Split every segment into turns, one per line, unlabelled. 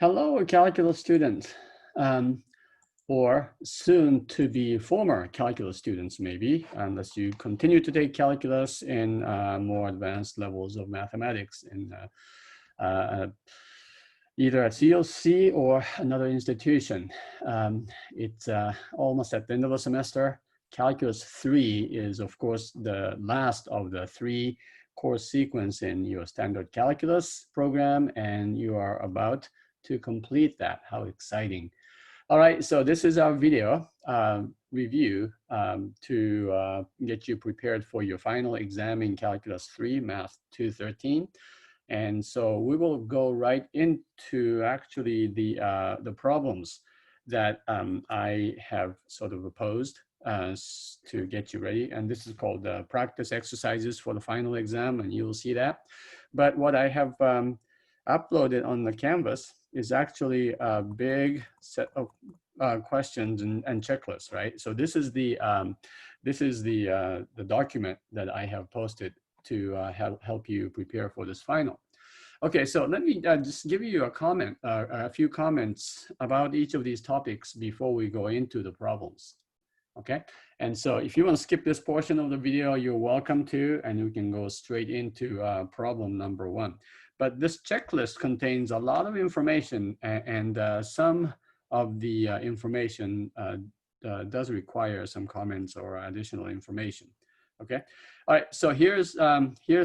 Hello, calculus students, or soon to be former calculus students, maybe, unless you continue to take calculus in more advanced levels of mathematics in either at COC or another institution. It's almost at the end of the semester. Calculus 3 is, of course, the last of the 3 course sequence in your standard calculus program, and you are about to complete that. How exciting. All right, so this is our video review to get you prepared for your final exam in Calculus 3, Math 213. And so we will go right into actually the problems that I have sort of proposed to get you ready. And this is called practice exercises for the final exam, and you'll see that. But what I have uploaded on the Canvas is actually a big set of questions and checklists, right? So this is the document that I have posted to help you prepare for this final. Okay, so let me just give you a few comments about each of these topics before we go into the problems. Okay, and so if you want to skip this portion of the video, you're welcome to, and you can go straight into problem number 1. But this checklist contains a lot of information, and some of the information does require some comments or additional information. Okay, all right. So here's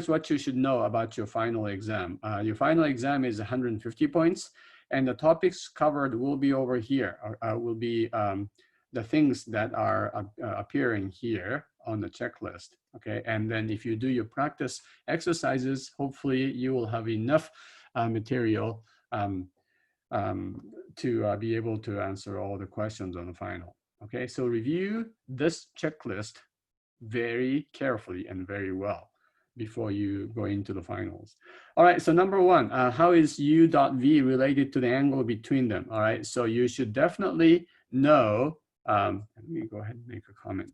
what you should know about your final exam. Your final exam is 150 points, and the topics covered will be over here. Will be the things that are appearing here on the checklist. Okay, and then if you do your practice exercises, hopefully you will have enough material to be able to answer all the questions on the final. Okay, so review this checklist very carefully and very well before you go into the finals. All right, so number 1, how is U dot V related to the angle between them? All right, so you should definitely know, let me go ahead and make a comment.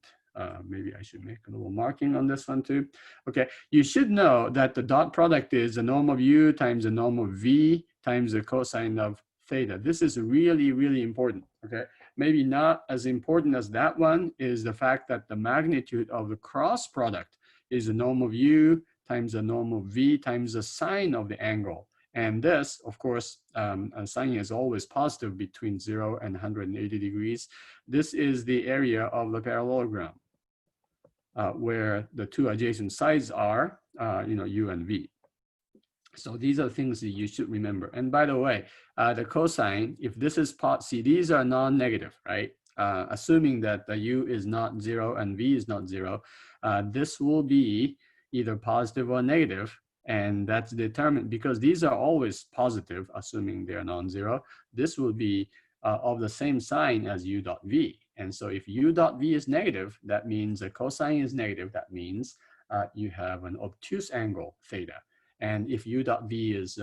Maybe I should make a little marking on this one too. Okay, you should know that the dot product is the norm of U times the norm of V times the cosine of theta. This is really, really important, okay? Maybe not as important as that one is the fact that the magnitude of the cross product is the norm of U times the norm of V times the sine of the angle. And this, of course, sine is always positive between 0 and 180 degrees. This is the area of the parallelogram where the two adjacent sides are, U and V. So these are things that you should remember. And by the way, the cosine, if this is see, these are non-negative, right? Assuming that the U is not 0 and V is not 0, this will be either positive or negative. And that's determined because these are always positive, assuming they're non-zero. This will be of the same sign as U dot V. And so if U dot V is negative, that means the cosine is negative. That means you have an obtuse angle, theta. And if U dot V is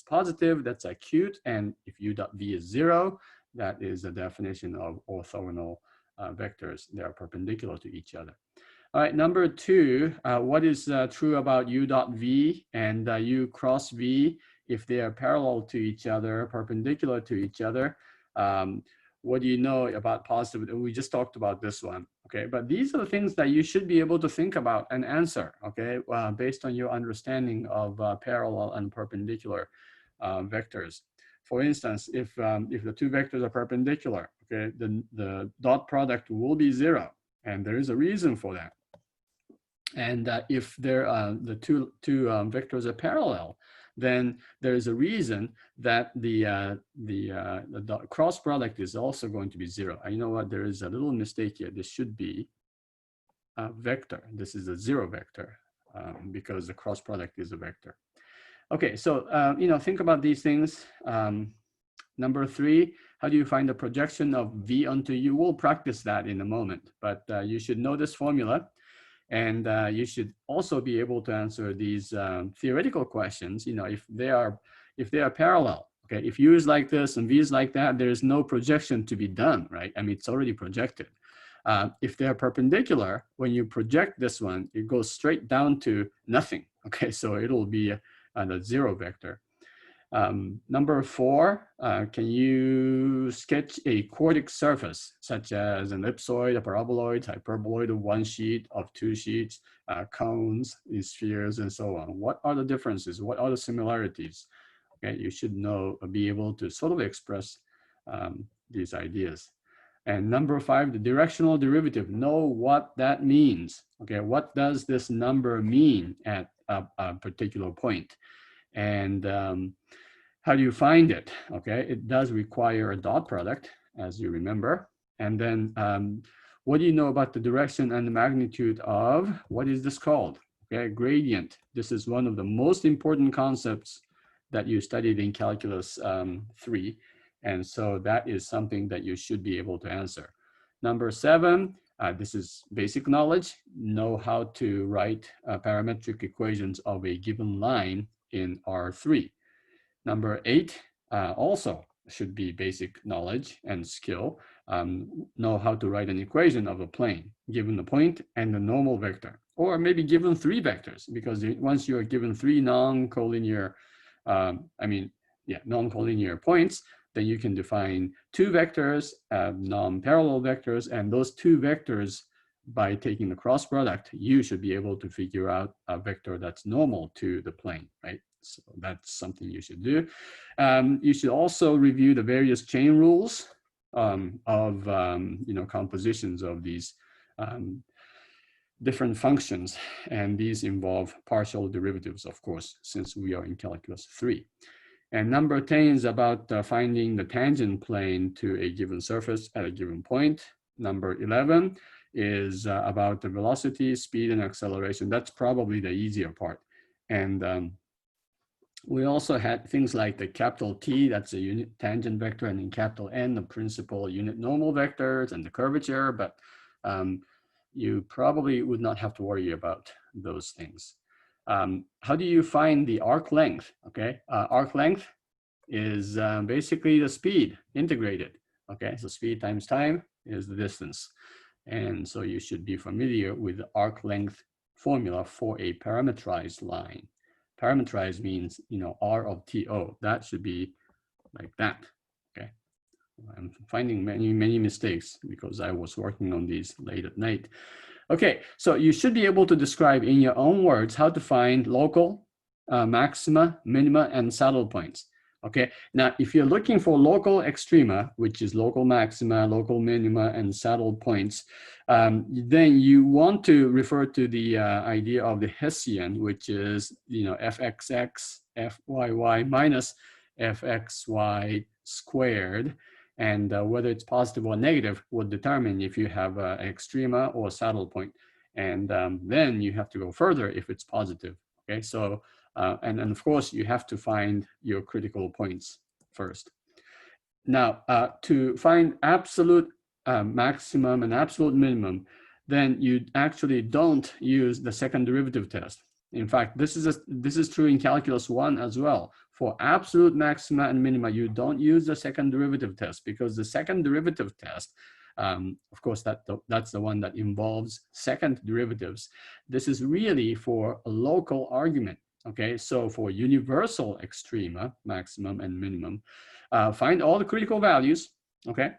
positive, that's acute. And if U dot V is 0, that is the definition of orthogonal vectors. They are perpendicular to each other. All right, number 2, what is true about U dot V and U cross V if they are parallel to each other, perpendicular to each other? What do you know about positive? We just talked about this one, okay? But these are the things that you should be able to think about and answer, okay? Based on your understanding of parallel and perpendicular vectors. For instance, if the two vectors are perpendicular, okay, then the dot product will be 0, and there is a reason for that. And if the two vectors are parallel, then there is a reason that the cross product is also going to be 0. You know what? There is a little mistake here. This should be a vector. This is a 0 vector because the cross product is a vector. Okay, so think about these things. Number 3, how do you find the projection of V onto U? We'll practice that in a moment, but you should know this formula. And you should also be able to answer these theoretical questions. If they are parallel, okay. If U is like this and V is like that, there is no projection to be done, right? I mean, it's already projected. If they are perpendicular, when you project this one, it goes straight down to nothing. Okay, so it'll be a 0 vector. Number 4, can you sketch a quartic surface, such as an ellipsoid, a paraboloid, hyperboloid of 1 sheet, of 2 sheets, cones, spheres, and so on? What are the differences? What are the similarities? Okay, you should know, be able to sort of express these ideas. And number 5, the directional derivative. Know what that means. Okay, what does this number mean at a particular point? And how do you find it? Okay, it does require a dot product, as you remember. And then what do you know about the direction and the magnitude of, what is this called? Okay, gradient. This is one of the most important concepts that you studied in Calculus 3. And so that is something that you should be able to answer. Number 7, this is basic knowledge. Know how to write parametric equations of a given line in R3. Number 8, also should be basic knowledge and skill. Know how to write an equation of a plane, given the point and the normal vector, or maybe given 3 vectors, because once you are given 3 non-collinear, non-collinear points, then you can define 2 vectors, non-parallel vectors, and those 2 vectors, by taking the cross product, you should be able to figure out a vector that's normal to the plane, right? So that's something you should do. You should also review the various chain rules of compositions of these different functions, and these involve partial derivatives, of course, since we are in Calculus 3. And number 10 is about finding the tangent plane to a given surface at a given point. Number 11 is about the velocity, speed, and acceleration. That's probably the easier part. And we also had things like the capital T, that's a unit tangent vector, and in capital N, the principal unit normal vectors and the curvature, but you probably would not have to worry about those things. How do you find the arc length? Okay, arc length is basically the speed integrated. Okay, so speed times time is the distance. And so you should be familiar with the arc length formula for a parametrized line. Parametrized means, R of TO. That should be like that, okay? I'm finding many mistakes because I was working on these late at night. Okay, so you should be able to describe in your own words how to find local maxima, minima, and saddle points. Okay, now if you're looking for local extrema, which is local maxima, local minima, and saddle points, then you want to refer to the idea of the Hessian, which is, fxx, fyy minus fxy squared. And whether it's positive or negative would determine if you have an extrema or saddle point. And then you have to go further if it's positive. Okay, so and of course you have to find your critical points first. Now to find absolute maximum and absolute minimum, then you actually don't use the second derivative test. In fact, this is true in Calculus 1 as well. For absolute maxima and minima, you don't use the second derivative test, because the second derivative test, of course, that's the one that involves second derivatives. This is really for a local argument. Okay, so for universal extrema, maximum and minimum, find all the critical values, okay?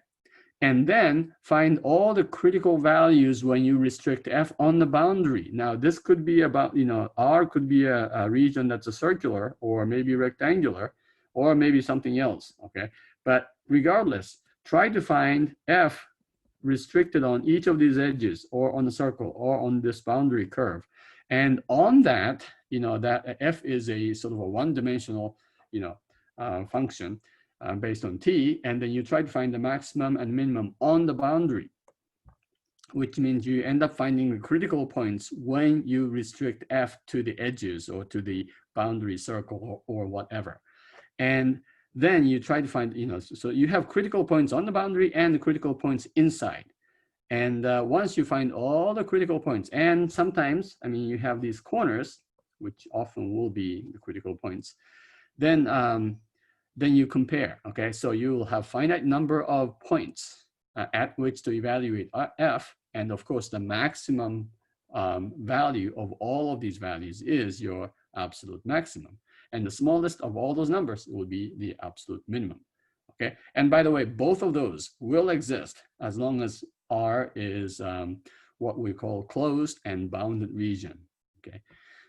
And then find all the critical values when you restrict F on the boundary. Now, this could be about, R could be a region that's a circular or maybe rectangular or maybe something else, okay? But regardless, try to find F restricted on each of these edges or on the circle or on this boundary curve. And on that, that F is a sort of a one-dimensional, function based on T, and then you try to find the maximum and minimum on the boundary, which means you end up finding the critical points when you restrict F to the edges or to the boundary circle or whatever. And then you try to find, so you have critical points on the boundary and the critical points inside. And once you find all the critical points, and sometimes, you have these corners, which often will be the critical points, then you compare, okay? So you will have finite number of points at which to evaluate F, and of course the maximum value of all of these values is your absolute maximum. And the smallest of all those numbers will be the absolute minimum. Okay, and by the way, both of those will exist as long as R is what we call closed and bounded region. Okay,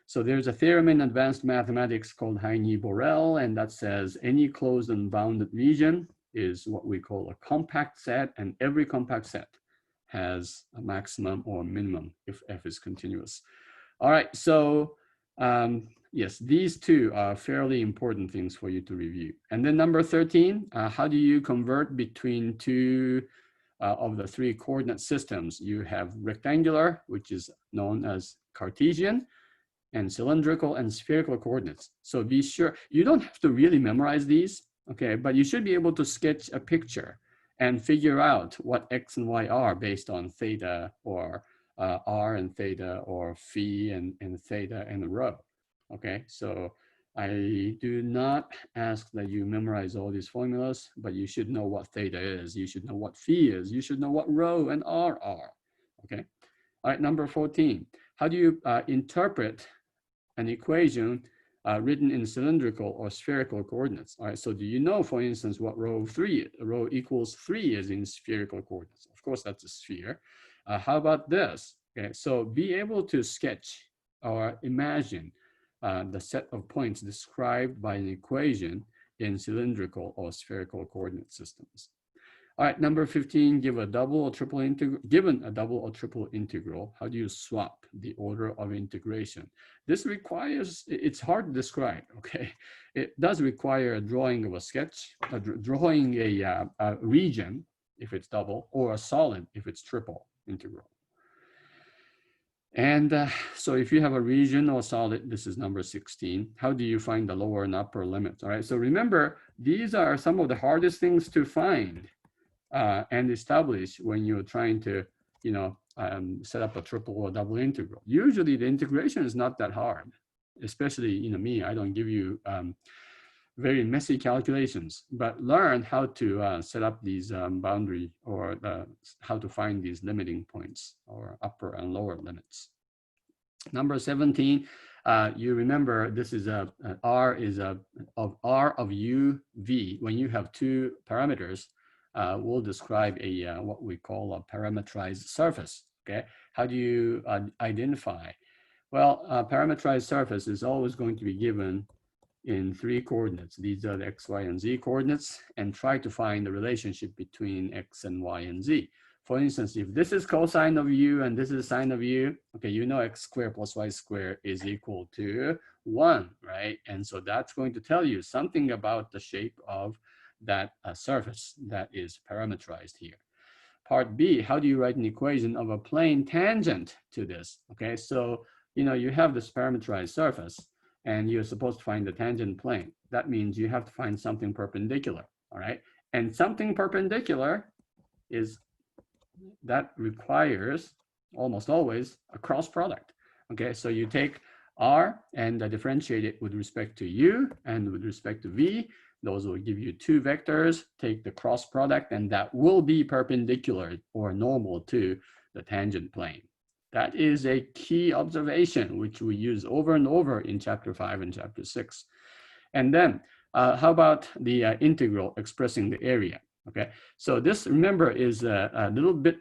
so there's a theorem in advanced mathematics called Heine-Borel, and that says any closed and bounded region is what we call a compact set, and every compact set has a maximum or minimum if F is continuous. All right, so yes, these two are fairly important things for you to review. And then number 13, how do you convert between two of the three coordinate systems? You have rectangular, which is known as Cartesian, and cylindrical and spherical coordinates. So be sure, you don't have to really memorize these, okay, but you should be able to sketch a picture and figure out what X and Y are based on theta or R and theta or phi and theta and rho. Okay, so I do not ask that you memorize all these formulas, but you should know what theta is. You should know what phi is. You should know what rho and R are. Okay, all right, number 14. How do you interpret an equation written in cylindrical or spherical coordinates? All right, so do you know, for instance, what rho equals 3 is in spherical coordinates? Of course, that's a sphere. How about this? Okay, so be able to sketch or imagine the set of points described by an equation in cylindrical or spherical coordinate systems. All right, number 15, given a double or triple integral, how do you swap the order of integration? This requires, it's hard to describe, okay? It does require a drawing of a sketch, drawing a region if it's double, or a solid if it's triple integral. And so if you have a region or solid, this is number 16, how do you find the lower and upper limits? All right, so remember, these are some of the hardest things to find and establish when you're trying to, you know, set up a triple or double integral. Usually the integration is not that hard, especially, you know, me, I don't give you very messy calculations, but learn how to set up these boundary or how to find these limiting points or upper and lower limits. Number 17, you remember this is R is R of U V. When you have two parameters, we'll describe a what we call a parametrized surface. Okay, how do you identify? Well, parametrized surface is always going to be given in three coordinates. These are the X, Y, and Z coordinates, and try to find the relationship between X and Y and Z. For instance, if this is cosine of U and this is sine of U, okay, you know X squared plus Y squared is equal to 1, right? And so that's going to tell you something about the shape of that surface that is parametrized here. Part B, how do you write an equation of a plane tangent to this? Okay, so, you know, you have this parametrized surface and you're supposed to find the tangent plane. That means you have to find something perpendicular, all right? And something perpendicular is, that requires almost always a cross product. Okay, so you take R and differentiate it with respect to U and with respect to V. Those will give you two vectors, take the cross product, and that will be perpendicular or normal to the tangent plane. That is a key observation, which we use over and over in chapter 5 and chapter 6. And then how about the integral expressing the area? Okay, so this, remember, is a little bit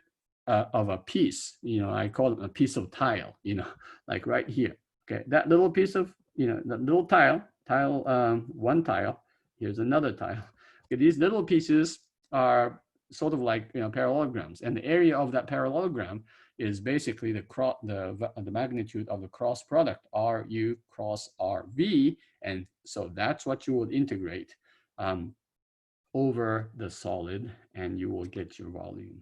of a piece, you know, I call it a piece of tile, you know, like right here. Okay, that little piece of, you know, that little tile, one tile, here's another tile. Okay, these little pieces are sort of like, you know, parallelograms, and the area of that parallelogram is basically the magnitude of the cross product, RU cross RV, and so that's what you would integrate over the solid, and you will get your volume.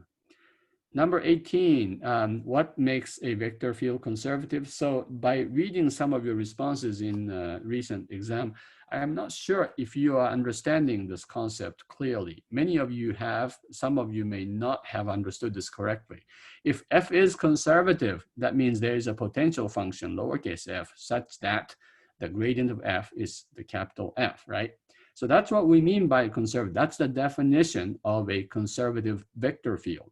Number 18, what makes a vector field conservative? So by reading some of your responses in recent exam, I am not sure if you are understanding this concept clearly. Many of you have, some of you may not have understood this correctly. If f is conservative, that means there is a potential function, lowercase f, such that the gradient of f is the capital F, right? So that's what we mean by conservative. That's the definition of a conservative vector field.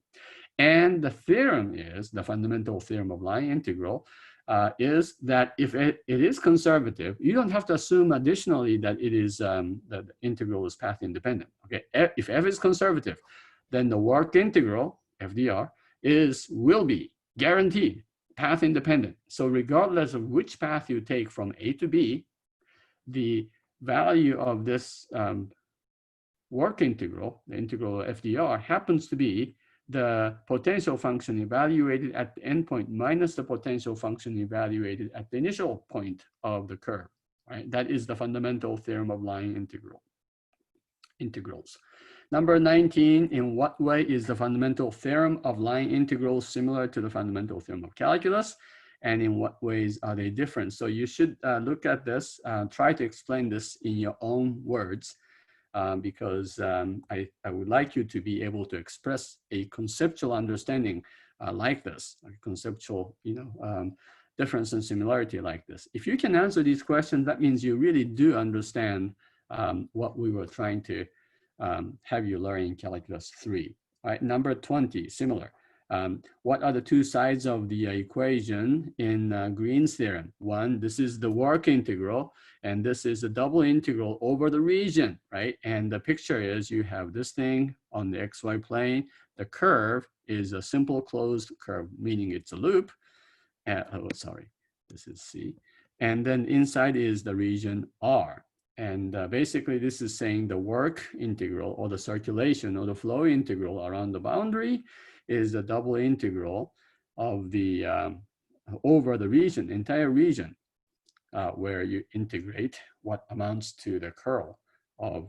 And the theorem is, the fundamental theorem of line integral, is that if it is conservative, you don't have to assume additionally that it is that the integral is path independent. Okay, if f is conservative, then the work integral FDR will be guaranteed path independent. So regardless of which path you take from A to B, the value of this work integral, the integral of FDR, happens to be the potential function evaluated at the endpoint minus the potential function evaluated at the initial point of the curve. Right? That is the fundamental theorem of line integrals. Number 19, in what way is the fundamental theorem of line integrals similar to the fundamental theorem of calculus? And in what ways are they different? So you should look at this, try to explain this in your own words, because I would like you to be able to express a conceptual understanding like this, a conceptual, difference and similarity like this. If you can answer these questions, that means you really do understand what we were trying to have you learn in Calculus 3. All right, number 20, similar. What are the two sides of the equation in Green's theorem? One, this is the work integral, and this is the double integral over the region, right? And the picture is you have this thing on the XY plane. The curve is a simple closed curve, meaning it's a loop. Oh, sorry, this is C. And then inside is the region R. And basically this is saying the work integral or the circulation or the flow integral around the boundary is the double integral of the over the region, entire region, where you integrate what amounts to the curl of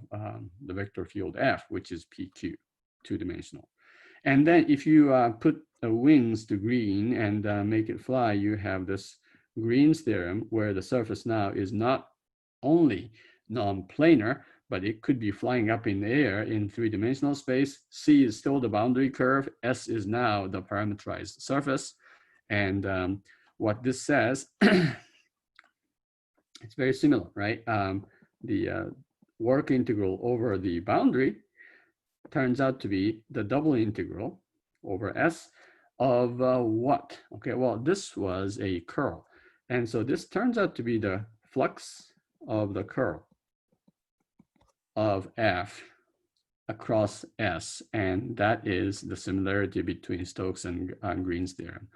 the vector field F, which is PQ, two-dimensional. And then if you put the wings to green and make it fly, you have this Green's theorem where the surface now is not only non-planar, but it could be flying up in the air in three-dimensional space. C is still the boundary curve. S is now the parametrized surface. And what this says, it's very similar, right? The work integral over the boundary turns out to be the double integral over S of what? Okay, well, this was a curl. And so this turns out to be the flux of the curl of F across S, and that is the similarity between Stokes and Green's theorem.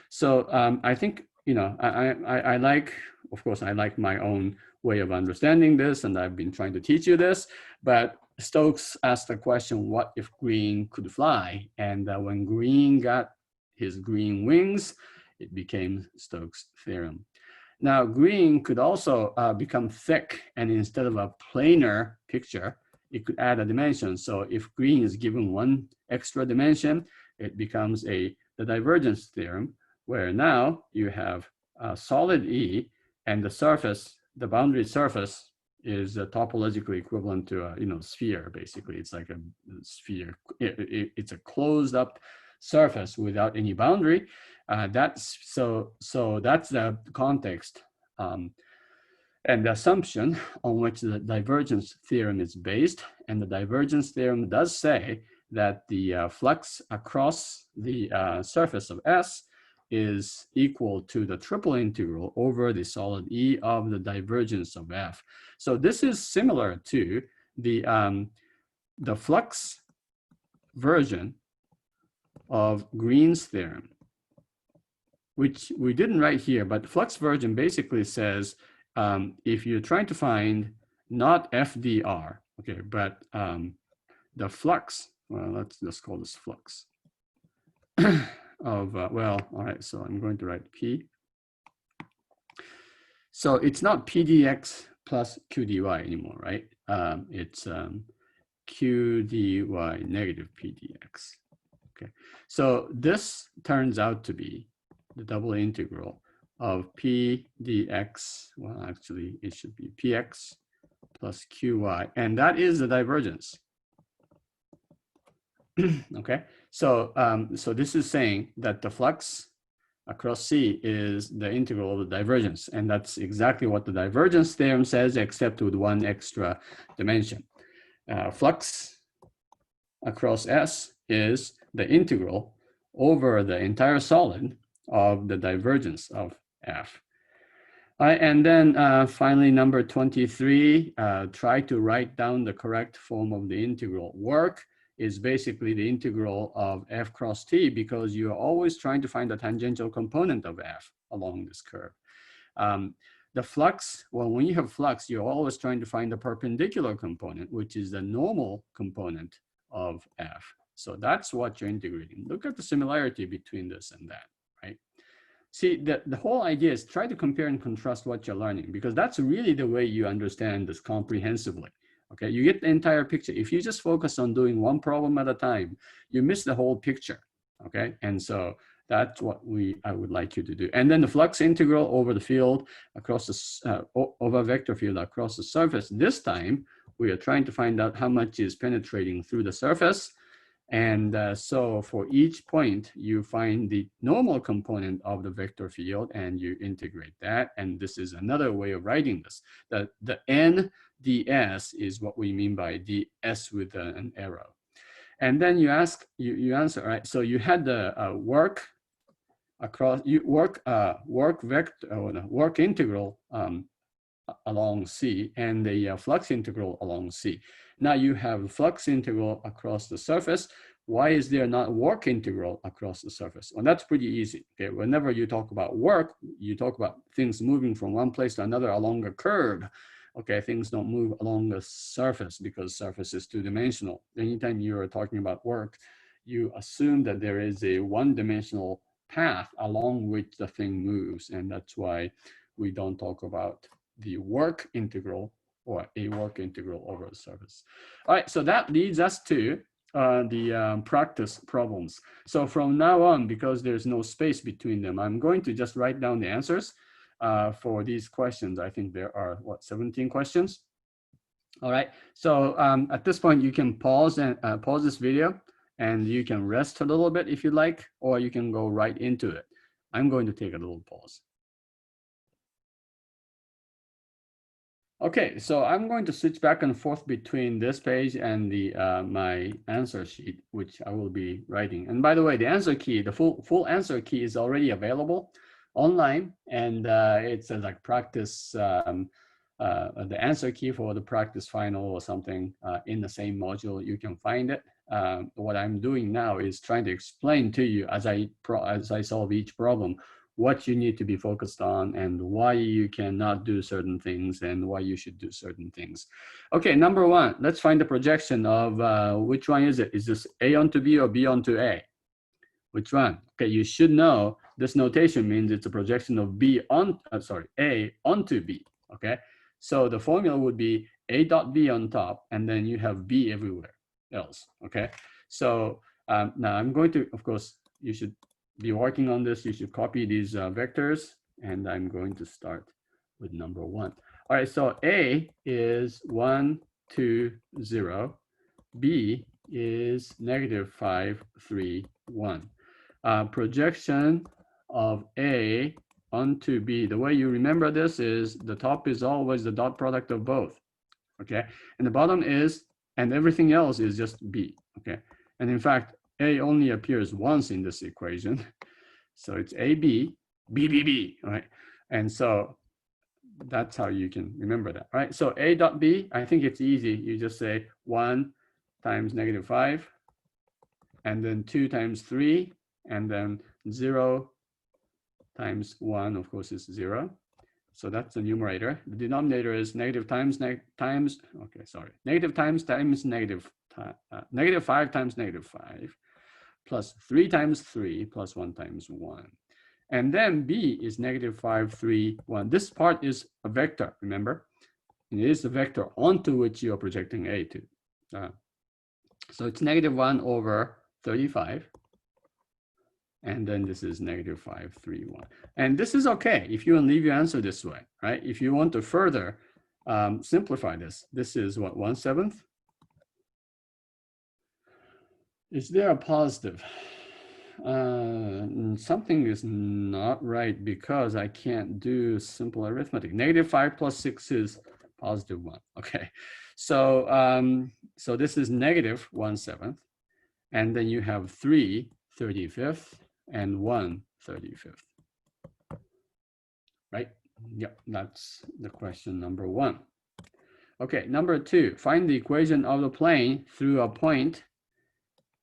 So I think, I like, of course, I like my own way of understanding this, and I've been trying to teach you this, but Stokes asked the question, what if Green could fly? And when Green got his green wings, it became Stokes' theorem. Now, Green could also become thick, and instead of a planar picture, it could add a dimension. So if Green is given one extra dimension, it becomes the divergence theorem, where now you have a solid E, and the surface, the boundary surface, is topologically equivalent to a sphere. Basically, it's like a sphere. It's a closed up surface without any boundary. That's the context and the assumption on which the divergence theorem is based. And the divergence theorem does say that the flux across the surface of S is equal to the triple integral over the solid E of the divergence of F. So this is similar to the flux version of Green's theorem, which we didn't write here, but the flux version basically says if you're trying to find not FDR, okay, but the flux, well, let's just call this flux of, well, all right, so I'm going to write P. So it's not PDX plus QDY anymore, right? It's QDY negative PDX. Okay, so this turns out to be the double integral of P dx, well, actually it should be Px plus Qy, and that is the divergence. Okay, so so this is saying that the flux across C is the integral of the divergence, and that's exactly what the divergence theorem says, except with one extra dimension. Flux across S is the integral over the entire solid of the divergence of F. All right, and then finally, number 23, try to write down the correct form of the integral. Work is basically the integral of f cross t because you're always trying to find the tangential component of f along this curve. The flux, well, when you have flux, you're always trying to find the perpendicular component, which is the normal component of f. So that's what you're integrating. Look at the similarity between this and that, right? See, the whole idea is try to compare and contrast what you're learning, because that's really the way you understand this comprehensively. Okay, you get the entire picture. If you just focus on doing one problem at a time, you miss the whole picture. Okay, and so that's what I would like you to do. And then the flux integral over the field across the over vector field across the surface. This time we are trying to find out how much is penetrating through the surface. And so for each point, you find the normal component of the vector field and you integrate that. And this is another way of writing this. The n ds is what we mean by ds with an arrow. And then you answer, right? So you had the work across, work integral along C and the flux integral along C. Now you have flux integral across the surface. Why is there not work integral across the surface? Well, that's pretty easy. Okay, whenever you talk about work, you talk about things moving from one place to another along a curve. Okay, things don't move along the surface because surface is two-dimensional. Anytime you are talking about work, you assume that there is a one-dimensional path along which the thing moves, and that's why we don't talk about the work integral or a work integral over the surface. All right, so that leads us to the practice problems. So from now on, because there's no space between them, I'm going to just write down the answers for these questions. I think there are, what, 17 questions? All right, so at this point, you can pause and pause this video and you can rest a little bit if you like, or you can go right into it. I'm going to take a little pause. Okay, so I'm going to switch back and forth between this page and the my answer sheet, which I will be writing. And by the way, the answer key, the full answer key is already available online, and it's like practice, the answer key for the practice final or something in the same module. You can find it. What I'm doing now is trying to explain to you as I solve each problem what you need to be focused on and why you cannot do certain things and why you should do certain things. Okay, number one, let's find the projection of which one is it? Is this A onto B or B onto A? Which one? Okay, you should know this notation means it's a projection of A onto B, okay? So the formula would be A dot B on top, and then you have B everywhere else, okay? So now I'm going to, of course, you should be working on this. You should copy these vectors, and I'm going to start with number one. All right, so A is 1, 2, 0. B is -5, 3, 1. Projection of A onto B. The way you remember this is the top is always the dot product of both, okay? And the bottom is, and everything else is just B, okay? And in fact, A only appears once in this equation. So it's AB, B, B, B, right? And so that's how you can remember that, right? So A dot B, I think it's easy. You just say 1 times -5, and then 2 times 3, and then 0 times 1, of course, is 0. So that's the numerator. The denominator is -5 times -5 plus 3 times 3 plus 1 times 1. And then B is -5, 3, 1. This part is a vector, remember? And it is a vector onto which you are projecting A to. So it's -1 over 35. And then this is -5, 3, 1. And this is okay if you want to leave your answer this way, right? If you want to further simplify this, this is what, 1/7? Is there a positive? Something is not right because I can't do simple arithmetic. -5 plus 6 is +1. Okay, so so this is -1/7, and then you have 3 35th and 1 35th. right? Yep, that's the question number 1. Okay, number 2, find the equation of the plane through a point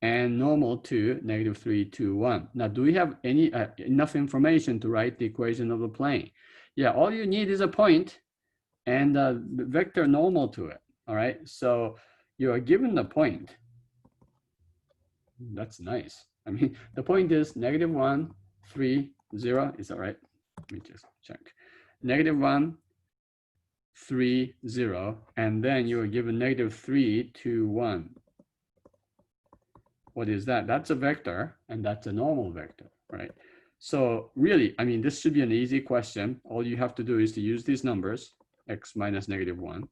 and normal to -3, 2, 1. Now, do we have any enough information to write the equation of the plane? Yeah, all you need is a point and a vector normal to it, all right? So you are given the point. That's nice. I mean, the point is -1, 3, 0. Is that right? Let me just check. -1, 3, 0. And then you are given -3, 2, 1. What is that? That's a vector, and that's a normal vector, right? So really, I mean, this should be an easy question. All you have to do is to use these numbers, x minus -1,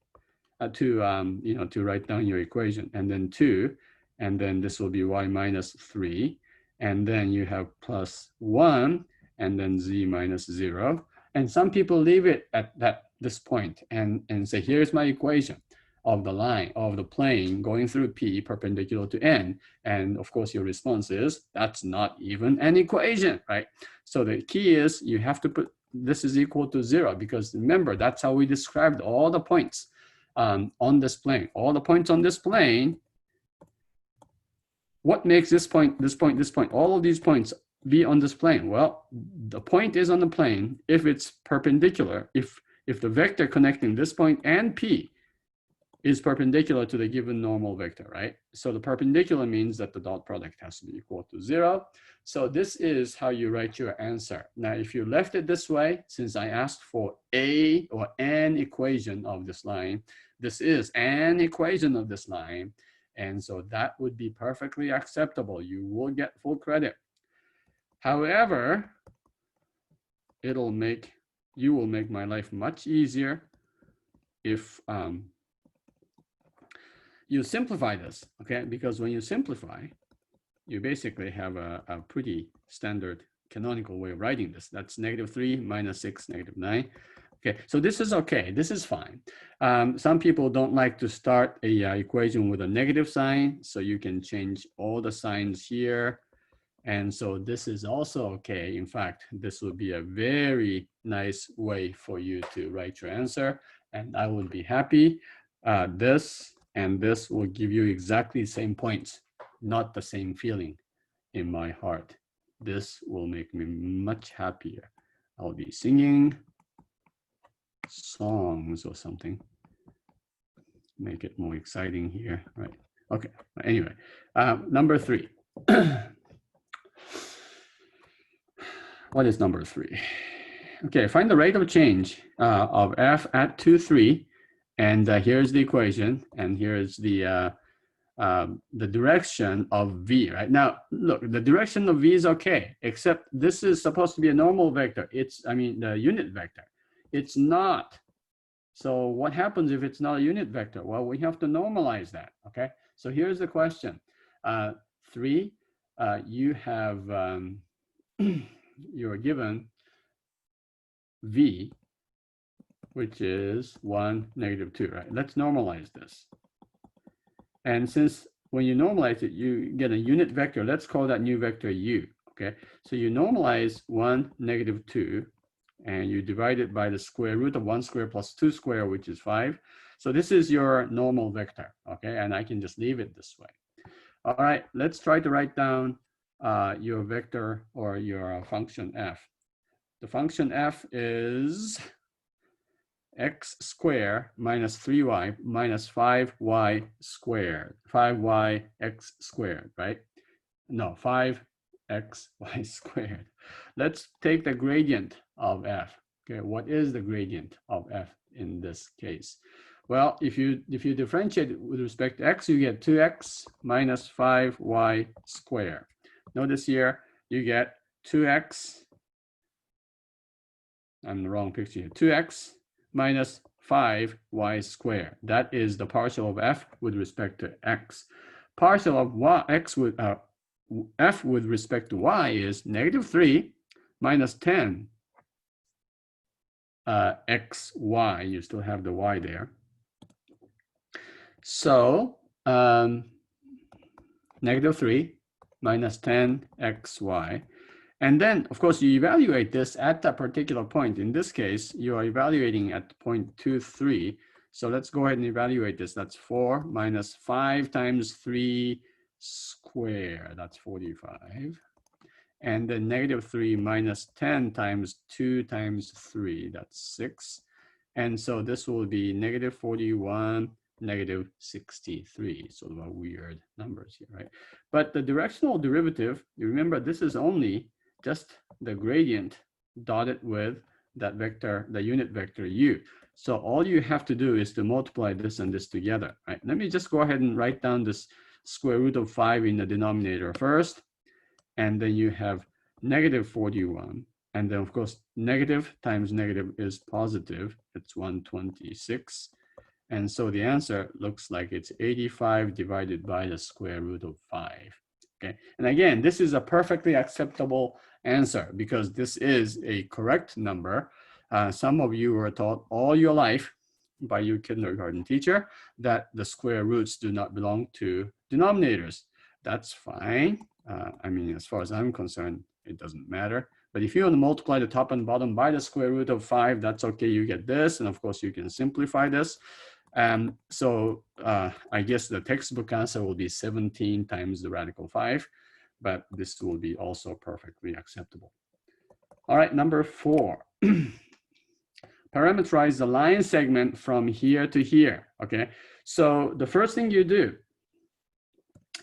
to write down your equation, and then 2, and then this will be y minus 3, and then you have plus 1, and then z minus 0. And some people leave it at this point and say, here's my equation of the line of the plane going through P perpendicular to N. And of course, your response is, that's not even an equation, right? So the key is you have to put this is equal to 0, because remember, that's how we described all the points on this plane. All the points on this plane, what makes this point, this point, this point, all of these points be on this plane? Well, the point is on the plane if it's perpendicular, if the vector connecting this point and P is perpendicular to the given normal vector, right? So the perpendicular means that the dot product has to be equal to 0. So this is how you write your answer. Now, if you left it this way, since I asked for a or an equation of this line, this is an equation of this line. And so that would be perfectly acceptable. You will get full credit. However, you will make my life much easier if you simplify this, okay? Because when you simplify, you basically have a pretty standard canonical way of writing this. That's -3 minus 6, -9. Okay, so this is okay. This is fine. Some people don't like to start a equation with a negative sign, so you can change all the signs here. And so this is also okay. In fact, this would be a very nice way for you to write your answer, and I would be happy. This and this will give you exactly the same points, not the same feeling in my heart. This will make me much happier. I'll be singing songs or something. Make it more exciting here, right? Okay, anyway, number 3. What is number 3? Okay, find the rate of change of f at 2, 3. And here's the equation, and here's the direction of v, right? Now, look, the direction of v is okay, except this is supposed to be a normal vector. The unit vector. It's not. So what happens if it's not a unit vector? Well, we have to normalize that, okay? So here's the question. 3, you have, you're given v, which is 1, -2, right? Let's normalize this. And since when you normalize it, you get a unit vector. Let's call that new vector u, okay? So you normalize 1, -2, and you divide it by the square root of 1 squared plus 2 squared, which is 5. So this is your normal vector, okay? And I can just leave it this way. All right, let's try to write down your vector or your function f. The function f is x squared minus 3y minus 5y squared, 5yx squared, right? No, 5xy squared. Let's take the gradient of f. Okay, what is the gradient of f in this case? Well, if you differentiate it with respect to x, you get 2x minus 5y squared. Notice here, you get 2x, I'm in the wrong picture here, 2x minus 5y squared. That is the partial of f with respect to x. Partial of f with respect to y is -3 minus 10 xy. You still have the y there. So -3 minus 10 xy. And then, of course, you evaluate this at that particular point. In this case, you are evaluating at 0.23. So let's go ahead and evaluate this. That's 4 minus 5 times 3 squared. That's 45. And then negative 3 minus 10 times 2 times 3. That's 6. And so this will be negative 41, negative 63. Sort of a weird numbers here, right? But the directional derivative, you remember this is only just the gradient dotted with that vector, the unit vector u. So all you have to do is to multiply this and this together, right? Let me just go ahead and write down this square root of 5 in the denominator first. And then you have negative 41. And then, of course, negative times negative is positive. It's 126. And so the answer looks like it's 85 divided by the square root of 5. Okay. And again, this is a perfectly acceptable answer because this is a correct number. Some of you were taught all your life by your kindergarten teacher that the square roots do not belong to denominators. That's fine. I mean, as far as I'm concerned, it doesn't matter. But if you want to multiply the top and bottom by the square root of 5, that's okay. You get this. And of course, you can simplify this. So I guess the textbook answer will be 17 times the radical 5. But this will be also perfectly acceptable. All right, number 4. Parameterize the line segment from here to here. Okay, so the first thing you do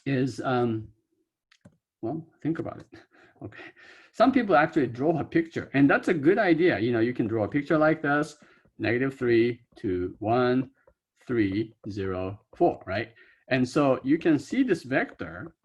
is, well, think about it. Okay, some people actually draw a picture, and that's a good idea. You know, you can draw a picture like this: negative 3, 2, 1, 3, 0, 4, right? And so you can see this vector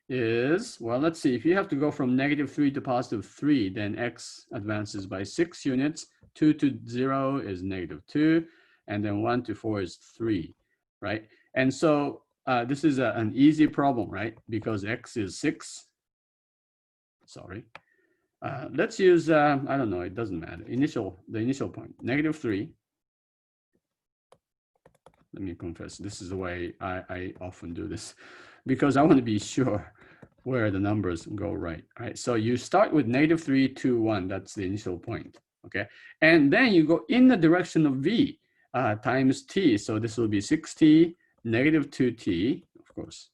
is, well, let's see, if you have to go from negative 3 to positive 3, then x advances by 6 units. 2 to 0 is negative 2, and then 1 to 4 is 3, right? And so this is an easy problem, right? Because x is 6. Sorry. Let's use, I don't know, it doesn't matter. The initial point, negative 3. Let me confess, this is the way I often do this because I want to be sure where the numbers go right. Right. So you start with negative 3, 2, 1. That's the initial point. Okay. And then you go in the direction of v times t. So this will be 6t, negative 2t, of course,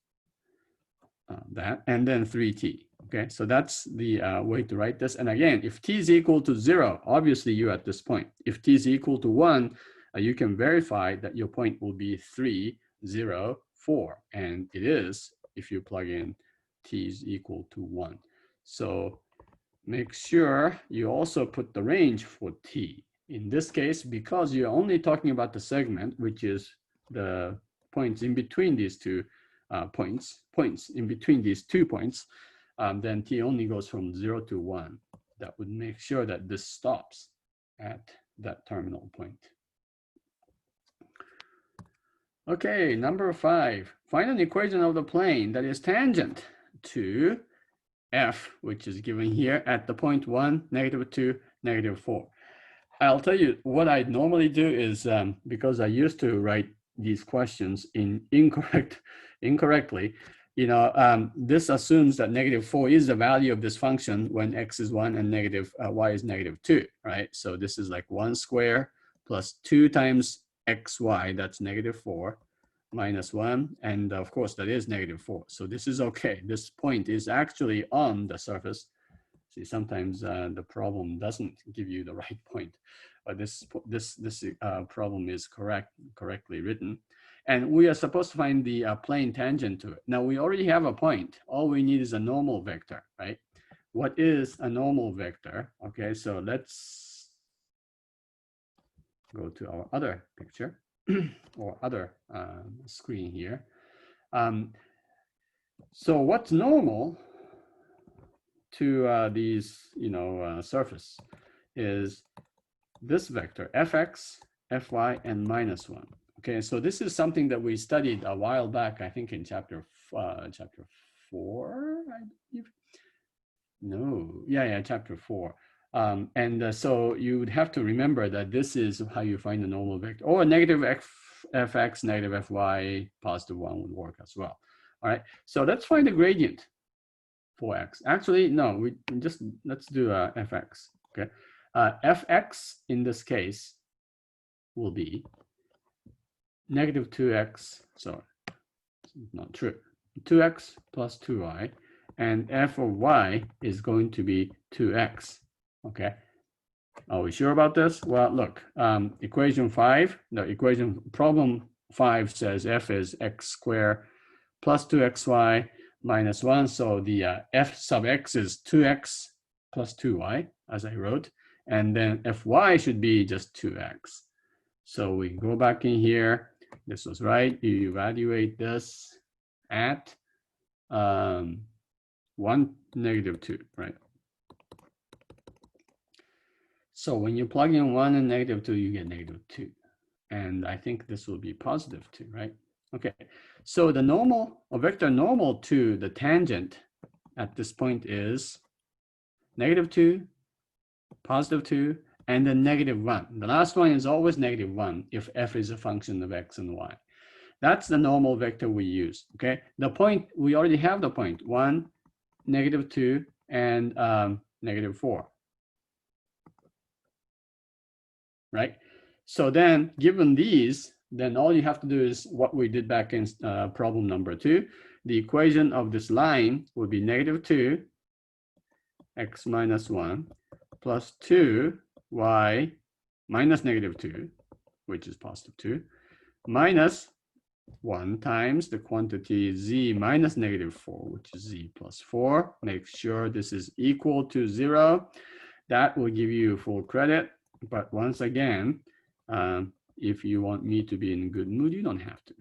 that, and then 3t. Okay. So that's the way to write this. And again, if t is equal to 0, obviously you're at this point. If t is equal to 1, you can verify that your point will be 3, 0, 4. And it is if you plug in t is equal to 1. So make sure you also put the range for t. In this case, because you're only talking about the segment, which is the points in between these two points in between these 2 points, then t only goes from 0 to 1. That would make sure that this stops at that terminal point. Okay, number 5. Find an equation of the plane that is tangent to f, which is given here at the point 1, negative 2, negative 4. I'll tell you what I normally do is, because I used to write these questions incorrectly, you know, this assumes that negative 4 is the value of this function when x is 1 and negative y is negative 2, right? So this is like 1 square plus 2 times xy, that's negative 4, minus 1, and of course that is negative 4. So this is okay. This point is actually on the surface. See, sometimes the problem doesn't give you the right point, but this problem is correctly written. And we are supposed to find the plane tangent to it. Now we already have a point. All we need is a normal vector, right? What is a normal vector? Okay, so let's go to our other picture or other screen here. So what's normal to these, you know, surface is this vector, fx, fy, and minus 1. Okay, so this is something that we studied a while back, I think in chapter 4, I believe. No, yeah, chapter 4. So you would have to remember that this is how you find the normal vector, or negative fx, negative fy, positive 1 would work as well. All right, so let's find the gradient. 4x. Actually, no, we just, let's do fx, okay? Fx in this case will be negative 2x, sorry, not true, 2x plus 2y, and f of y is going to be 2x, okay? Are we sure about this? Well, look, equation 5, the equation problem 5 says f is x squared plus 2xy minus 1. So the f sub x is 2x plus 2y, as I wrote. And then fy should be just 2x. So we go back in here. This was right. You evaluate this at 1, negative 2, right? So when you plug in 1 and negative 2, you get negative 2. And I think this will be positive 2, right? Okay, so the normal, or vector normal to the tangent at this point is negative 2, positive 2, and then negative 1. The last one is always negative 1 if f is a function of x and y. That's the normal vector we use, okay? The point, we already have the point, 1, negative 2, and negative 4. Right? So then given these, then all you have to do is what we did back in problem number 2. The equation of this line would be negative 2, x minus 1, plus 2, y minus negative 2, which is positive 2, minus 1 times the quantity z minus negative 4, which is z plus 4. Make sure this is equal to 0. That will give you full credit. But once again, if you want me to be in a good mood, you don't have to.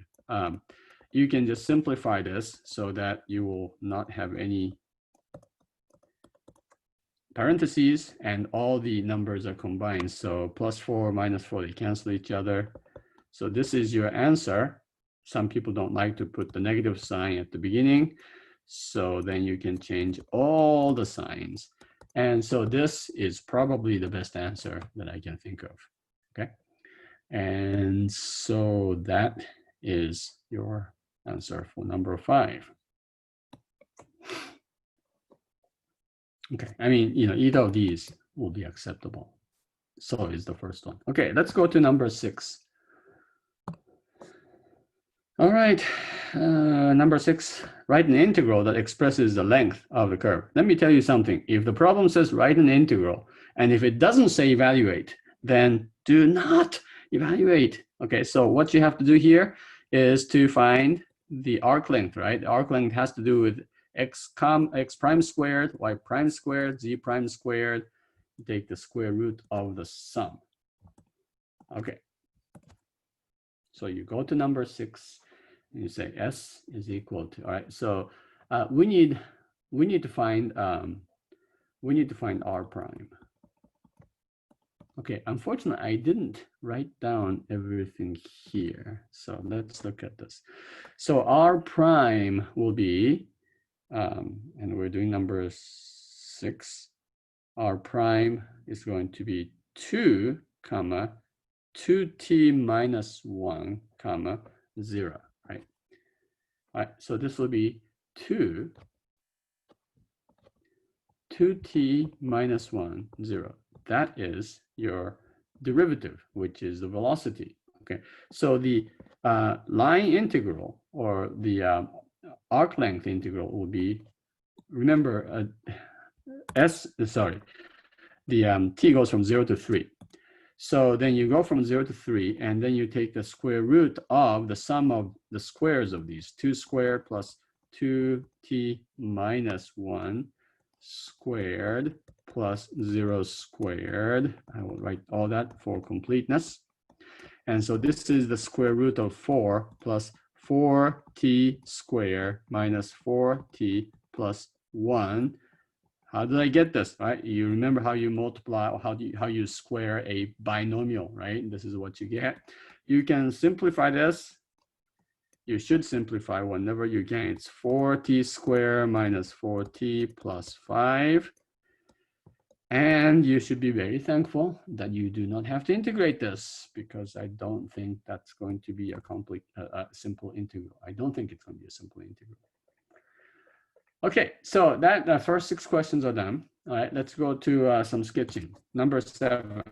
You can just simplify this so that you will not have any parentheses and all the numbers are combined. So plus 4, minus 4, they cancel each other. So this is your answer. Some people don't like to put the negative sign at the beginning. So then you can change all the signs. And so this is probably the best answer that I can think of, okay? And so that is your answer for number 5. Okay, I mean, you know, either of these will be acceptable. So is the first one. Okay, let's go to number 6. All right, number 6, write an integral that expresses the length of the curve. Let me tell you something. If the problem says write an integral, and if it doesn't say evaluate, then do not evaluate. Okay, so what you have to do here is to find the arc length, right? The arc length has to do with x prime squared, y prime squared, z prime squared. You take the square root of the sum. Okay. So you go to number 6 and you say S is equal to, all right. So we need to find R prime. Okay, unfortunately, I didn't write down everything here. So let's look at this. So R prime will be, and we're doing number 6. R prime is going to be 2, 2t minus 1, 0, right? All right, so this will be 2t minus 1, 0. That is your derivative, which is the velocity, okay? So the line integral or the arc length integral will be, remember, the t goes from 0 to 3. So then you go from 0 to 3, and then you take the square root of the sum of the squares of these. 2 squared plus 2t minus 1 squared plus 0 squared. I will write all that for completeness. And so this is the square root of 4 plus 4t squared minus 4t plus 1. How did I get this, right? You remember how you multiply or how you square a binomial, right? This is what you get. You can simplify this. You should simplify whenever you can. It's 4t squared minus 4t plus 5. And you should be very thankful that you do not have to integrate this, because I don't think that's going to be a simple integral. I don't think it's going to be a simple integral. Okay, so that the first 6 questions are done. All right, let's go to some sketching. Number 7.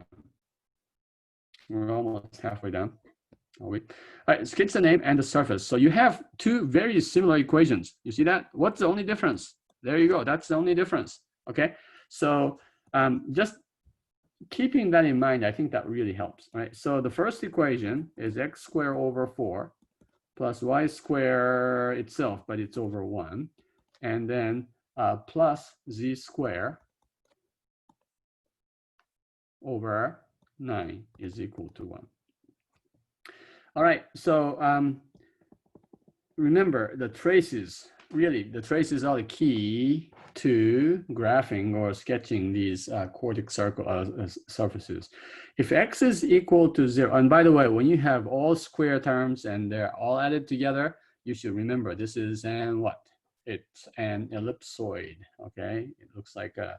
We're almost halfway done. Are we? All right, sketch the name and the surface. So you have 2 very similar equations. You see that? What's the only difference? There you go. That's the only difference. Okay, so just keeping that in mind, I think that really helps. Right. So the first equation is x squared over 4 plus y squared itself, but it's over 1, and then plus z squared over 9 is equal to 1. All right, so remember the traces, really the traces are the key to graphing or sketching these quartic circle surfaces. If x is equal to 0, and by the way, when you have all square terms and they're all added together, you should remember this is an what? It's an ellipsoid, okay? It looks like a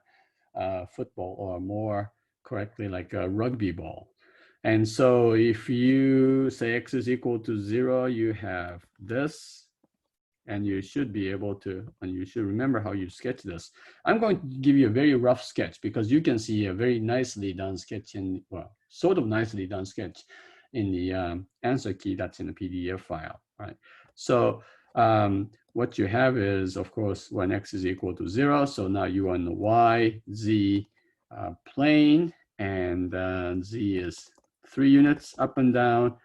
football, or more correctly like a rugby ball. And so if you say x is equal to 0, you have this, and you should be able to, and you should remember how you sketch this. I'm going to give you a very rough sketch because you can see a very nicely done sketch in, well, sort of nicely done sketch in the answer key that's in the PDF file, right? So what you have is, of course, when x is equal to 0, so now you are on the y, z plane, and z is 3 units up and down,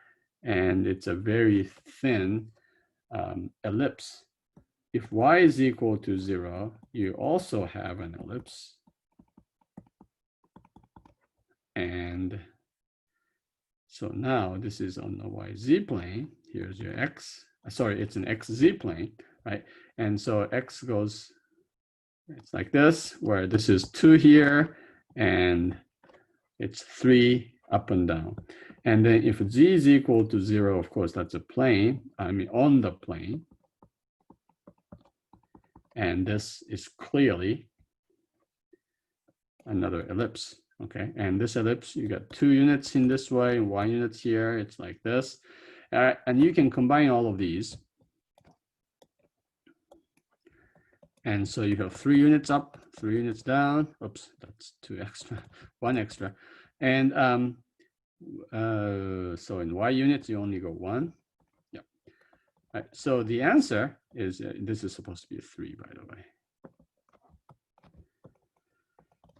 and it's a very thin ellipse. If y is equal to 0, you also have an ellipse. And so now this is on the yz plane. Here's your x. Sorry, it's an xz plane, right? And so x goes, it's like this, where this is 2 here, and it's 3 up and down. And then if z is equal to 0, of course, that's a plane, I mean on the plane. And this is clearly another ellipse, okay? And this ellipse, you got 2 units in this way, and 1 unit here, it's like this. And you can combine all of these. And so you have 3 units up, 3 units down. Oops, that's 2 extra, 1 extra. And so in y units, you only go 1. Yeah. Right, so the answer is, this is supposed to be a 3, by the way.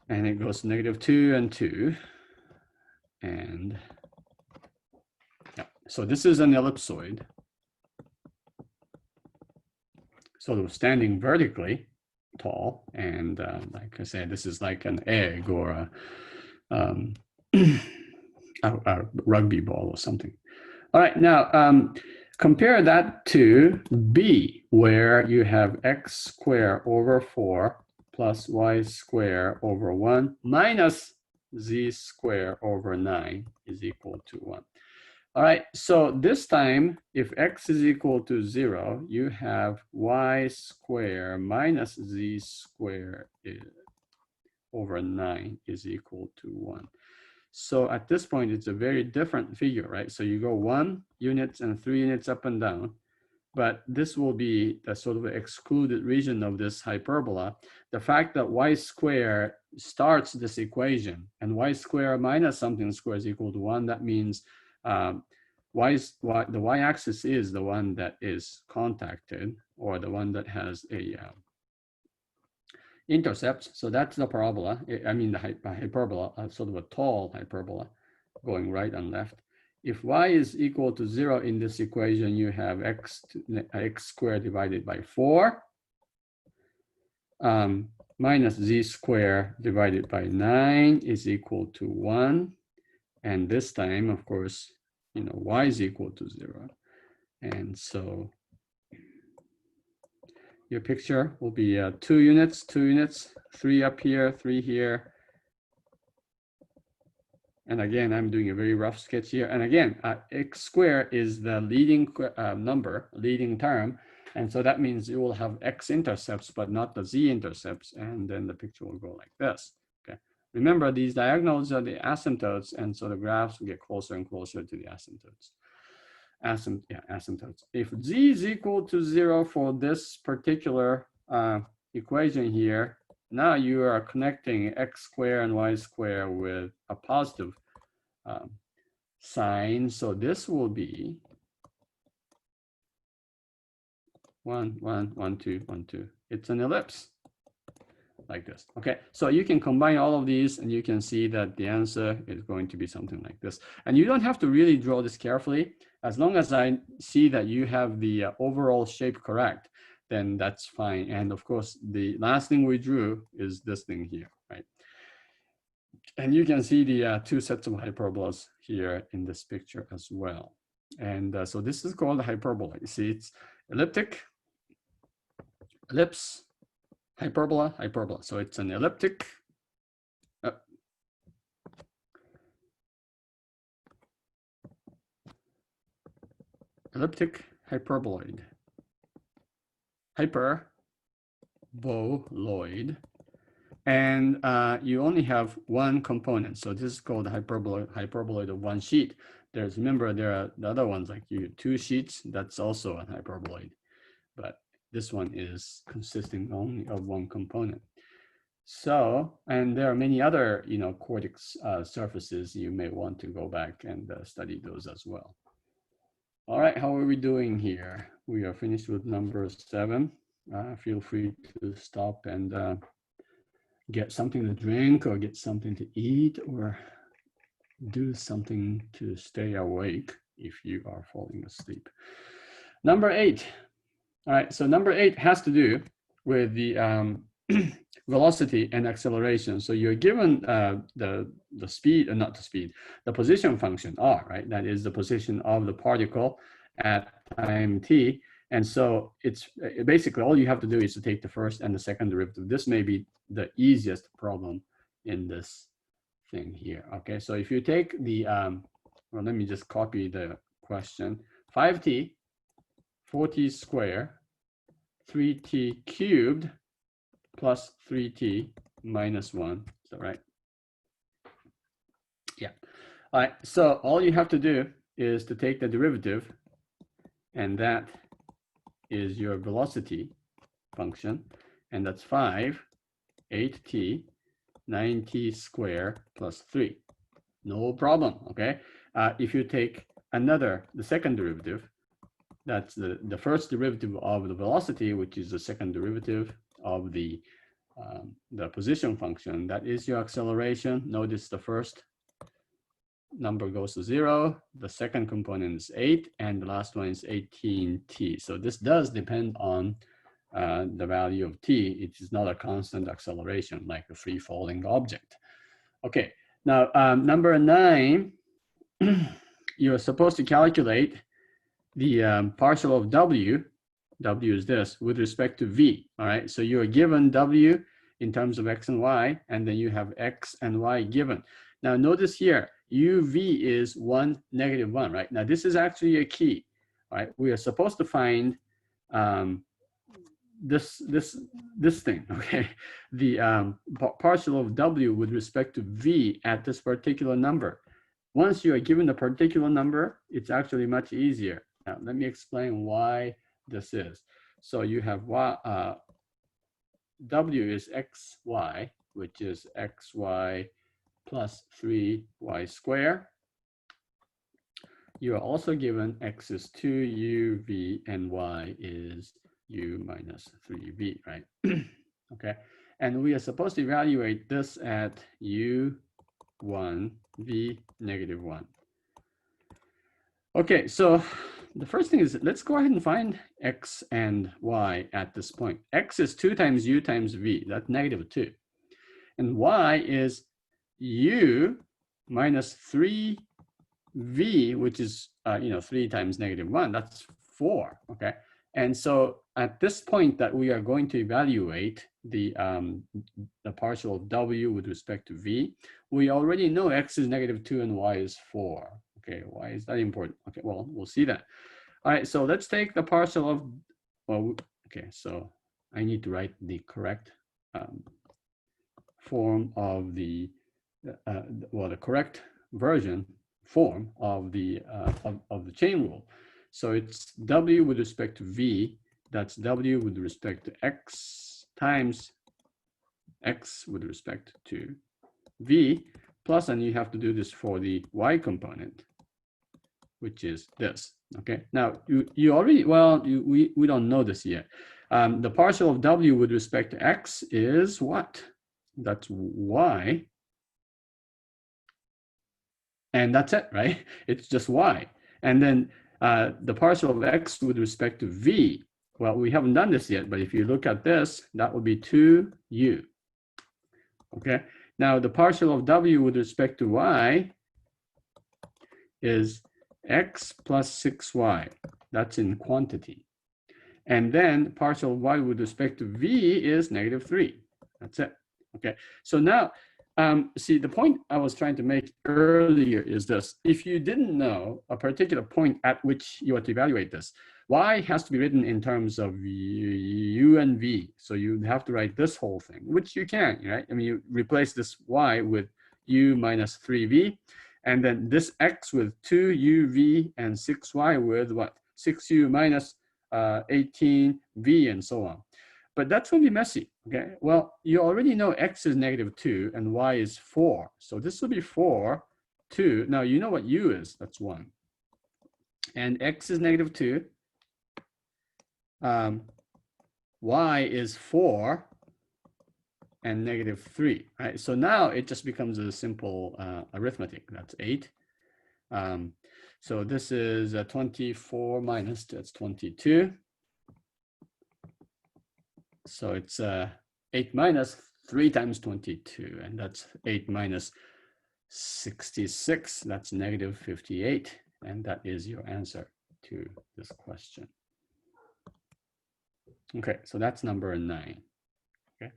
And it goes -2 and 2. And yeah, so this is an ellipsoid. Sort of standing vertically tall. And like I said, this is like an egg or a rugby ball or something. All right, now compare that to B, where you have x squared over 4 plus y squared over 1 minus z squared over 9 is equal to 1. All right, so this time, if x is equal to 0, you have y squared minus z squared over 9 is equal to 1. So at this point, it's a very different figure, right? So you go 1 units and 3 units up and down, but this will be the sort of excluded region of this hyperbola. The fact that y squared starts this equation, and y squared minus something squared is equal to 1, that means the y-axis is the one that is contacted, or the one that has a intercept. So that's the parabola. I mean the hyperbola, sort of a tall hyperbola going right and left. If y is equal to 0 in this equation, you have x squared divided by 4 minus z squared divided by 9 is equal to 1. And this time, of course, you know, y is equal to 0. And so your picture will be 2 units, 2 units, 3 up here, 3 here. And again, I'm doing a very rough sketch here. And again, x squared is the leading number, leading term. And so that means it will have x-intercepts, but not the z-intercepts. And then the picture will go like this. Okay. Remember, these diagonals are the asymptotes. And so the graphs will get closer and closer to the asymptotes. Asymptotes. If z is equal to 0 for this particular equation here, now you are connecting x squared and y squared with a positive sign. So this will be 1, 1, 1, 2, 1, 2. It's an ellipse like this. Okay, so you can combine all of these and you can see that the answer is going to be something like this. And you don't have to really draw this carefully. As long as I see that you have the overall shape correct, then that's fine. And of course, the last thing we drew is this thing here, right? And you can see the two sets of hyperbolas here in this picture as well. And so this is called a hyperbola. You see, it's elliptic, ellipse, hyperbola, hyperbola. So it's an elliptic, elliptic hyperboloid, hyperboloid, and you only have one component. So this is called hyperboloid of one sheet. Remember, there are the other ones like two sheets. That's also a hyperboloid, but this one is consisting only of one component. So, and there are many other, cortex surfaces. You may want to go back and study those as well. All right, how are we doing here? We are finished with number 7. Feel free to stop and get something to drink or get something to eat or do something to stay awake if you are falling asleep. Number 8. All right, so number 8 has to do with the velocity and acceleration. So you're given the speed, not the speed, the position function r, right? That is the position of the particle at time t. And so it's basically all you have to do is to take the first and the second derivative. This may be the easiest problem in this thing here. Okay, so if you take the, well, let me just copy the question. 5t, 4t squared, 3t cubed, plus 3t minus 1. Is that right? Yeah. All right. So all you have to do is to take the derivative, and that is your velocity function. And that's 5, 8t, 9t squared plus 3. No problem. Okay. If you take the second derivative, that's the first derivative of the velocity, which is the second derivative of the position function. That is your acceleration. Notice the first number goes to 0. The second component is 8, and the last one is 18t. So this does depend on the value of t. It is not a constant acceleration like a free-falling object. Okay, now number 9, you're supposed to calculate the partial of w. W is this with respect to v. All right, so you're given w in terms of x and y, and then you have x and y given. Now notice here, uv is 1, -1, right? Now this is actually a key. All right, we are supposed to find this thing, okay? The partial of w with respect to v at this particular number. Once you are given a particular number, it's actually much easier. Now let me explain why this is. So you have w is xy, which is xy plus 3y squared. You are also given x is 2uv and y is u minus 3v, right? Okay, and we are supposed to evaluate this at u1, v -1. Okay, so the first thing is, let's go ahead and find x and y at this point. X is 2 times u times v, that's -2. And y is u minus 3v, which is 3 times -1, that's 4, okay? And so at this point that we are going to evaluate the partial of w with respect to v, we already know x is -2 and y is 4. Okay, why is that important? Okay, well, we'll see that. All right, so let's take the partial of, well, okay, so I need to write the correct form of the, the correct form of the chain rule. So it's w with respect to v, that's w with respect to x times x with respect to v plus, and you have to do this for the y component, which is this. Okay, now you already, well, we don't know this yet. The partial of w with respect to x is what? That's y. And that's it, right? It's just y. And then the partial of x with respect to v, well, we haven't done this yet, but if you look at this, that would be 2u. Okay, now the partial of w with respect to y is x plus 6y. That's in quantity. And then partial of y with respect to v is -3. That's it. Okay, so now, see, the point I was trying to make earlier is this. If you didn't know a particular point at which you are to evaluate this, y has to be written in terms of u and v. So you have to write this whole thing, which you can, right? I mean, you replace this y with u minus 3v, and then this x with 2uv and 6y with what? 6u minus 18v and so on. But that's going to be messy, okay? Well, you already know x is -2 and y is 4. So this will be 4, 2. Now, you know what u is. That's 1. And x is -2. Y is 4 and -3, right? So now it just becomes a simple arithmetic. That's 8. So this is 24 minus, that's 22. So it's 8 minus 3 times 22, and that's 8 minus 66. That's -58, and that is your answer to this question. Okay, so that's number 9. Okay,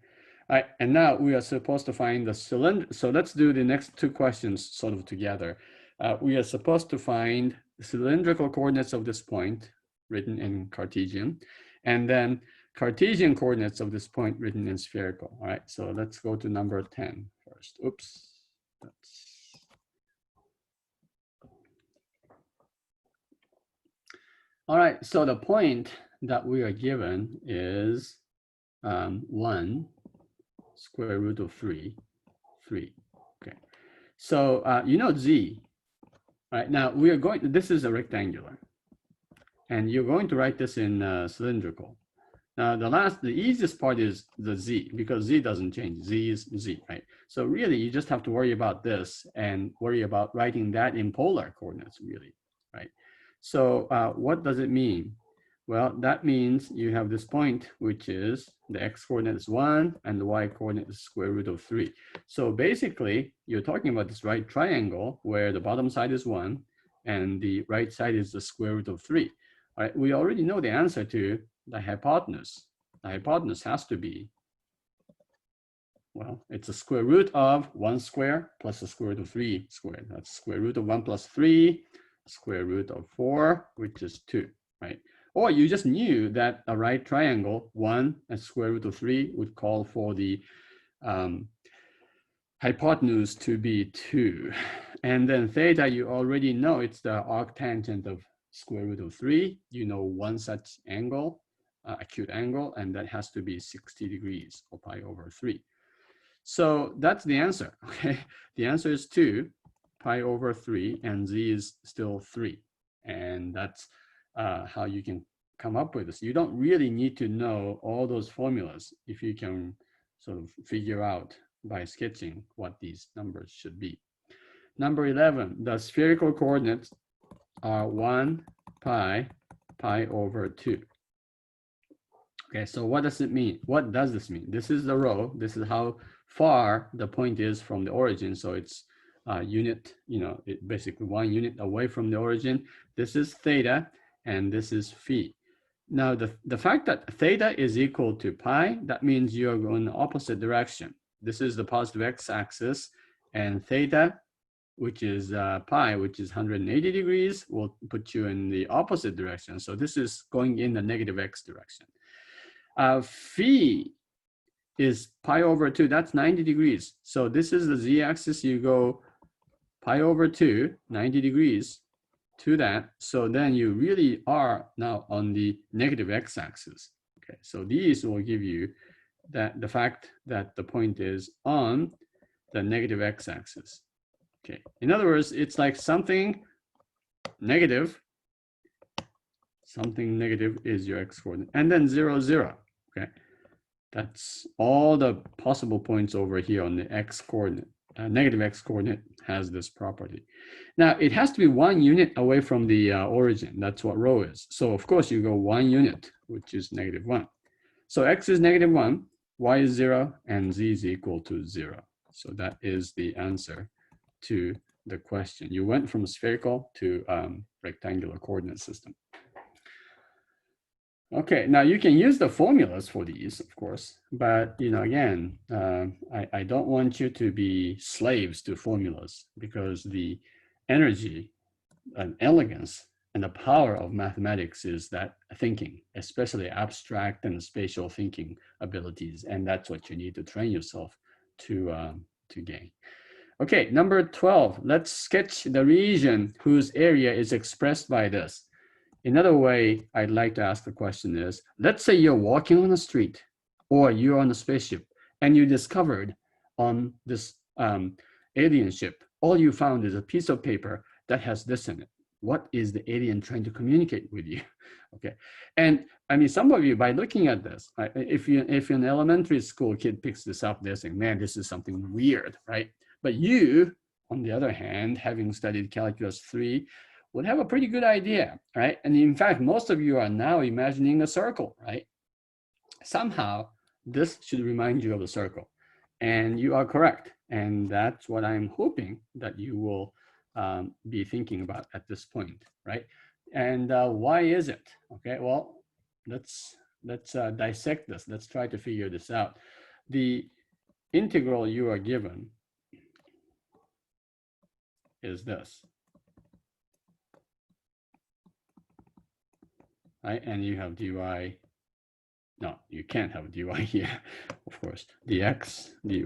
all right, and now we are supposed to find the cylinder. So let's do the next 2 questions sort of together. We are supposed to find the cylindrical coordinates of this point written in Cartesian, and then Cartesian coordinates of this point written in spherical. All right, so let's go to number 10 first. Oops. All right, so the point that we are given is 1 square root of 3. Okay, so you know z. All right, now we are going, this is a rectangular, and you're going to write this in cylindrical. Now the easiest part is the z, because z doesn't change. Z is z, right? So really you just have to worry about this and worry about writing that in polar coordinates, really, right? So what does it mean? Well, that means you have this point, which is the x coordinate is 1 and the y coordinate is square root of 3. So basically you're talking about this right triangle where the bottom side is 1 and the right side is the square root of 3. All right, we already know the answer to the hypotenuse. The hypotenuse has to be, well, it's a square root of 1 square plus the square root of 3 squared. That's square root of 1 plus 3, square root of 4, which is 2, right? Or you just knew that a right triangle, 1 and square root of 3 would call for the hypotenuse to be 2. And then theta, you already know it's the arctangent of square root of 3. You know one such angle, acute angle, and that has to be 60 degrees or pi over 3. So that's the answer, okay? The answer is 2 pi over 3, and z is still 3. And that's how you can come up with this. You don't really need to know all those formulas if you can sort of figure out by sketching what these numbers should be. Number 11, the spherical coordinates are 1 pi over 2. Okay, so what does it mean? What does this mean? This is the row. This is how far the point is from the origin. So it's unit, you know, basically 1 unit away from the origin. This is theta, and this is phi. Now, the fact that theta is equal to pi, that means you're going the opposite direction. This is the positive x-axis, and theta, which is pi, which is 180 degrees, will put you in the opposite direction. So this is going in the negative x direction. Phi is pi over 2, that's 90 degrees. So this is the z-axis, you go pi over 2, 90 degrees to that. So then you really are now on the negative x-axis. Okay, so these will give you that the fact that the point is on the negative x-axis. Okay, in other words, it's like something negative is your x-coordinate, and then 0, 0. Okay, that's all the possible points over here on the x-coordinate. Negative x-coordinate has this property. Now, it has to be 1 unit away from the origin. That's what rho is. So, of course, you go 1 unit, which is -1. So, x is -1, y is 0, and z is equal to 0. So, that is the answer to the question. You went from spherical to rectangular coordinate system. Okay, now you can use the formulas for these, of course, but again, I don't want you to be slaves to formulas, because the energy and elegance and the power of mathematics is that thinking, especially abstract and spatial thinking abilities, and that's what you need to train yourself to gain. Okay, number 12, let's sketch the region whose area is expressed by this. Another way I'd like to ask the question is, let's say you're walking on the street or you're on a spaceship and you discovered on this alien ship, all you found is a piece of paper that has this in it. What is the alien trying to communicate with you? Okay, and I mean, some of you, by looking at this, if an elementary school kid picks this up, they're saying, man, this is something weird, right? But you, on the other hand, having studied Calculus 3, would have a pretty good idea, right? And in fact, most of you are now imagining a circle, right? Somehow, this should remind you of a circle. And you are correct. And that's what I'm hoping that you will be thinking about at this point, right? And why is it? Okay, well, let's dissect this. Let's try to figure this out. The integral you are given is this. Right? And you have dy. No, you can't have dy here, of course. dx, dy.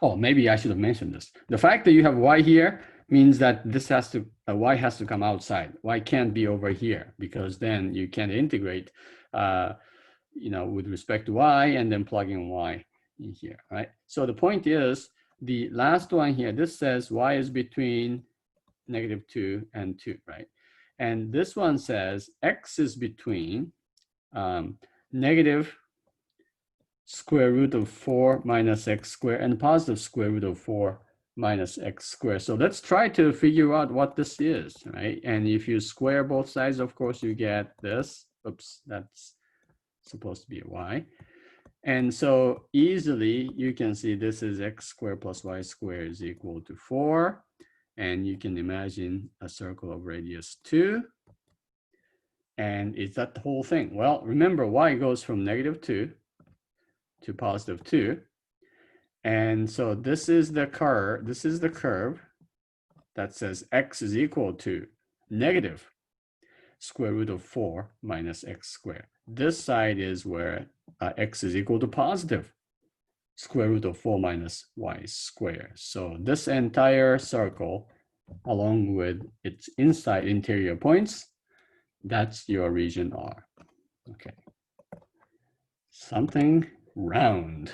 Oh, maybe I should have mentioned this. The fact that you have y here means that this has to, y has to come outside. Y can't be over here, because then you can't integrate, with respect to y and then plug in y in here, right? So the point is, the last one here, this says y is between -2 and 2, right? And this one says x is between negative square root of 4 minus x squared and positive square root of 4 minus x squared. So let's try to figure out what this is, right? And if you square both sides, of course, you get this. Oops, that's supposed to be a y. And so easily you can see this is x squared plus y squared is equal to 4. And you can imagine a circle of radius 2. And is that the whole thing? Well, remember, y goes from -2 to +2. And so this is the curve that says x is equal to negative square root of 4 minus x squared. This side is where x is equal to positive square root of 4 minus y squared. So this entire circle, along with its inside interior points, that's your region R. Okay. Something round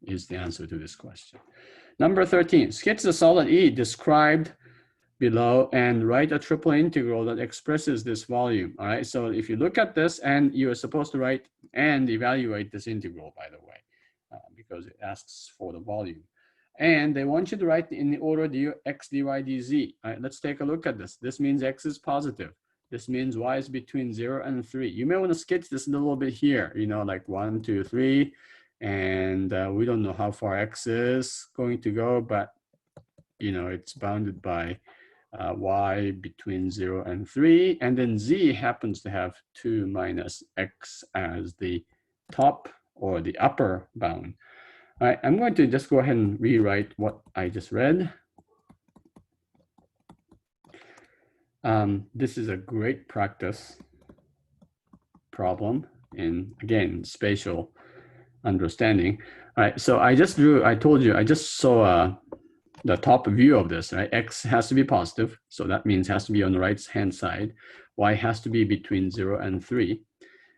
is the answer to this question. Number 13, sketch the solid E described below and write a triple integral that expresses this volume. All right, so if you look at this, and you're supposed to write and evaluate this integral, by the way, because it asks for the volume. And they want you to write in the order dx, dy, dz. All right, let's take a look at this. This means x is positive. This means y is between 0 and 3. You may want to sketch this a little bit here, like 1, 2, 3. And we don't know how far x is going to go, but, it's bounded by y between 0 and 3. And then z happens to have 2 minus x as the top or the upper bound. All right, I'm going to just go ahead and rewrite what I just read. This is a great practice problem in, again, spatial understanding. All right, so I just saw the top view of this, right? X has to be positive, so that means it has to be on the right-hand side. Y has to be between 0 and 3.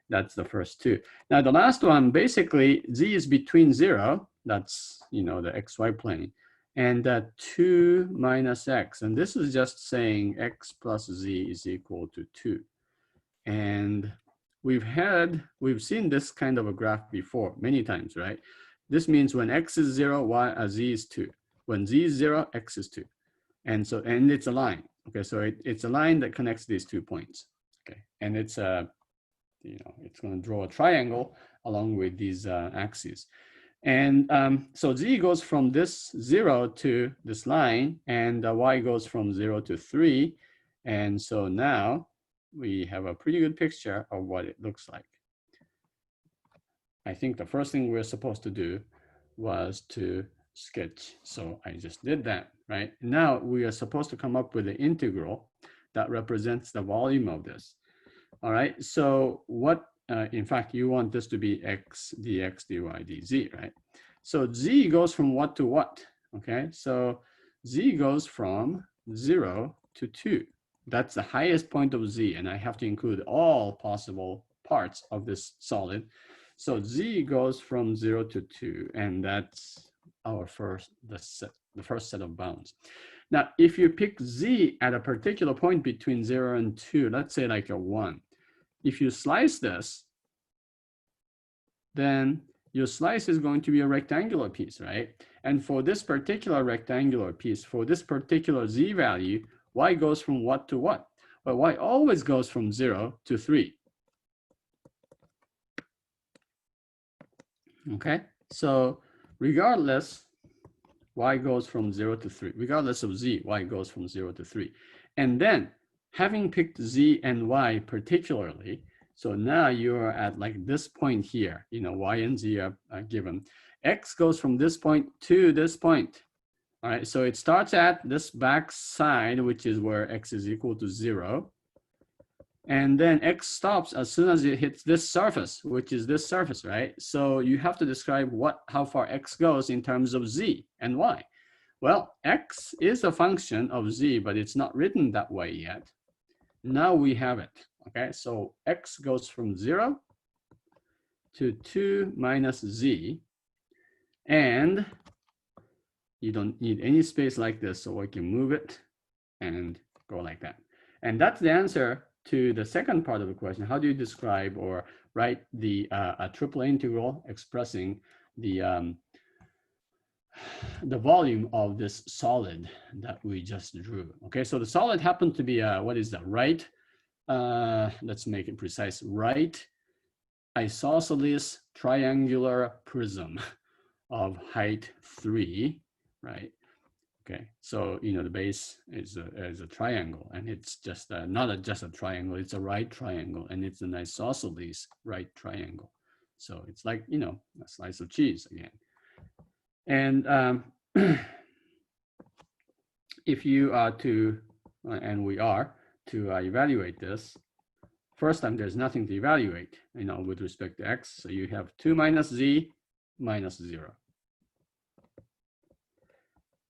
That's the first two. Now the last one, basically z is between 0, that's the xy plane, and 2 minus x. And this is just saying x plus z is equal to 2. And we've seen this kind of a graph before many times, right? This means when x is 0, z is 2. When z is 0, x is 2. And it's a line. Okay, so it's a line that connects these 2 points. Okay, and it's it's going to draw a triangle along with these axes. And so z goes from this 0 to this line, and y goes from 0 to 3. And so now we have a pretty good picture of what it looks like. I think the first thing we're supposed to do was to sketch. So I just did that, right? Now we are supposed to come up with an integral that represents the volume of this. All right, so what, in fact, you want this to be x dx dy dz, right? So z goes from what to what? Okay, so z goes from 0 to 2. That's the highest point of z, and I have to include all possible parts of this solid. So z goes from 0 to 2, and that's our the first set of bounds. Now, if you pick z at a particular point between 0 and 2, let's say like a 1, if you slice this, then your slice is going to be a rectangular piece, right? And for this particular rectangular piece, for this particular z value, y goes from what to what? Well, y always goes from 0 to 3. Okay, so regardless, y goes from 0 to 3. Regardless of z, y goes from 0 to 3. And then, having picked z and y particularly, so now you're at like this point here, y and z are given. X goes from this point to this point. All right, so it starts at this back side, which is where x is equal to 0. And then x stops as soon as it hits this surface, which is this surface, right? So you have to describe how far x goes in terms of z and y. Well, x is a function of z, but it's not written that way yet. Now we have it, okay? So x goes from 0 to 2 minus z, and you don't need any space like this, so I can move it and go like that. And that's the answer to the second part of the question. How do you describe or write a triple integral expressing the volume of this solid that we just drew? Okay, so the solid happened to be what is the right? Let's make it precise. Right isosceles triangular prism of height 3, right? Okay, so the base is a triangle, and it's just not just a triangle, it's a right triangle, and it's an isosceles right triangle. So it's like a slice of cheese again. And if you are to, and we are to evaluate this, first time there's nothing to evaluate, with respect to x. So you have 2 minus z minus 0.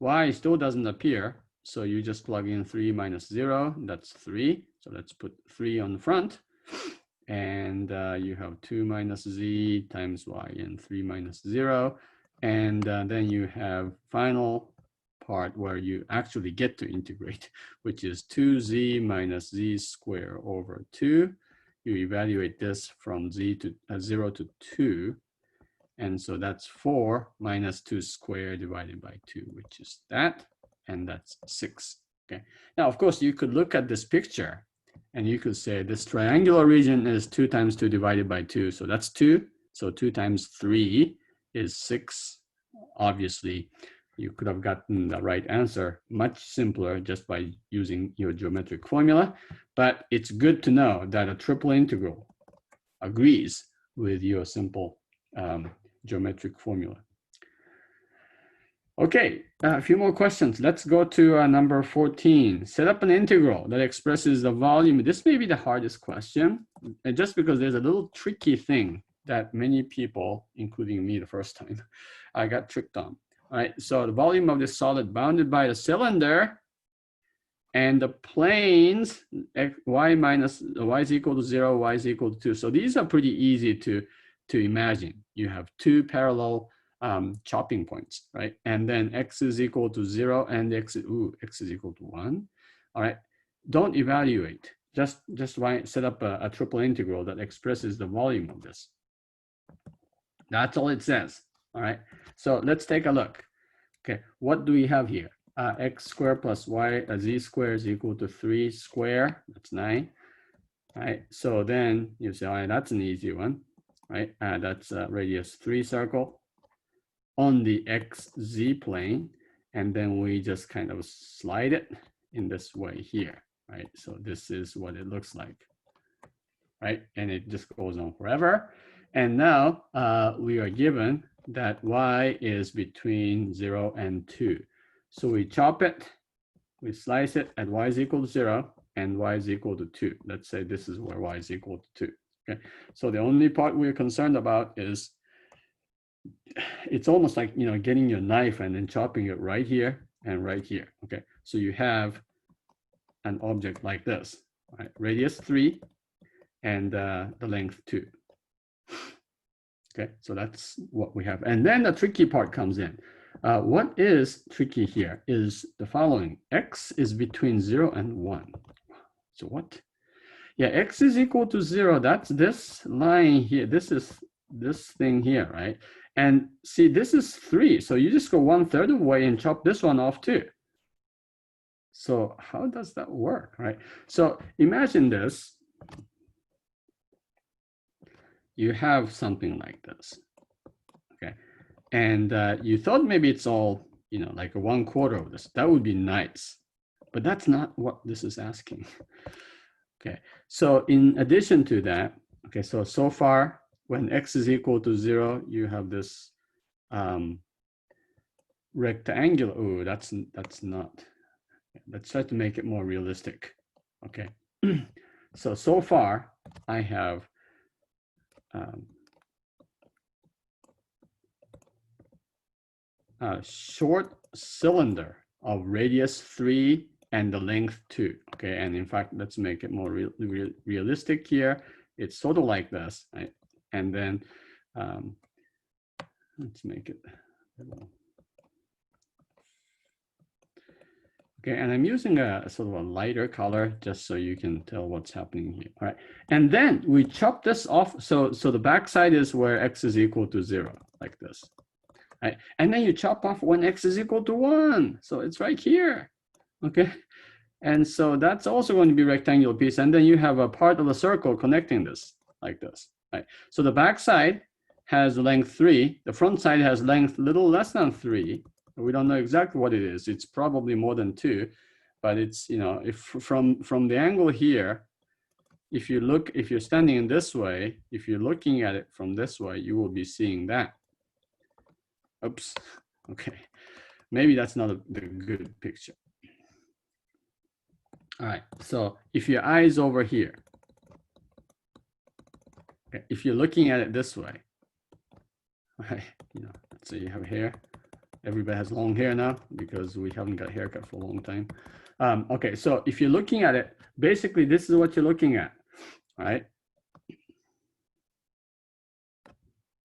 Y still doesn't appear, so you just plug in 3 minus 0, that's 3. So let's put 3 on the front. And you have 2 minus z times y and 3 minus 0. And then you have final part where you actually get to integrate, which is 2z minus z squared over 2. You evaluate this from 0 to 2. And so that's 4 minus 2 squared divided by 2, which is that, and that's 6. Okay. Now, of course, you could look at this picture and you could say this triangular region is 2 times 2 divided by 2. So that's 2. So 2 times 3 is 6. Obviously, you could have gotten the right answer much simpler just by using your geometric formula. But it's good to know that a triple integral agrees with your simple geometric formula. Okay, a few more questions. Let's go to number 14. Set up an integral that expresses the volume. This may be the hardest question, and just because there's a little tricky thing that many people, including me the first time, I got tricked on. All right, so the volume of this solid bounded by the cylinder and the planes y is equal to 0, y is equal to 2. So these are pretty easy to imagine. You have two parallel chopping points, right? And then x is equal to 0 and x is equal to 1. All right, don't evaluate. Just set up a triple integral that expresses the volume of this. That's all it says. All right, so let's take a look. Okay, what do we have here? X squared plus y, z squared is equal to 3 squared. That's 9. All right, so then you say, all right, that's an easy one, right? That's radius 3 circle on the xz plane. And then we just kind of slide it in this way here, right? So this is what it looks like, right? And it just goes on forever. And now we are given that y is between 0 and 2. So we chop it, we slice it at y is equal to 0 and y is equal to 2. Let's say this is where y is equal to 2. Okay, so the only part we're concerned about is it's almost like, you know, getting your knife and then chopping it right here and right here. Okay, so you have an object like this, right? Radius 3 and the length 2. Okay, so that's what we have. And then the tricky part comes in. What is tricky here is the following. X is between 0 and 1. So what? Yeah, x is equal to 0. That's this line here. This is this thing here, right? And see, this is 3. So you just go 1/3 of the way and chop this one off too. So how does that work, right? So imagine this. You have something like this, okay? And you thought maybe it's all, you know, like a 1/4 of this. That would be nice, but that's not what this is asking. Okay, so in addition to that, okay, so far when x is equal to 0, you have this rectangular. Oh, that's not. Let's try to make it more realistic. Okay, so far I have a short cylinder of radius 3 and the length 2. Okay, and in fact, let's make it more realistic here. It's sort of like this, right? And then let's make it. Okay, and I'm using a sort of a lighter color just so you can tell what's happening here. All right, and then we chop this off. So the backside is where x is equal to 0, like this. Right? And then you chop off when x is equal to 1. So it's right here. Okay, and so that's also going to be a rectangular piece. And then you have a part of the circle connecting this, like this. Right? So the backside has length 3. The front side has length a little less than 3. We don't know exactly what it is. It's probably more than 2, but it's, you know, if from the angle here, if you're standing in this way, if you're looking at it from this way, you will be seeing that. Oops. Okay. Maybe that's not the good picture. All right. So if your eye is over here, okay, if you're looking at it this way, right, you know, so you have hair. Everybody has long hair now because we haven't got a haircut for a long time. Okay, so if you're looking at it, basically this is what you're looking at, right?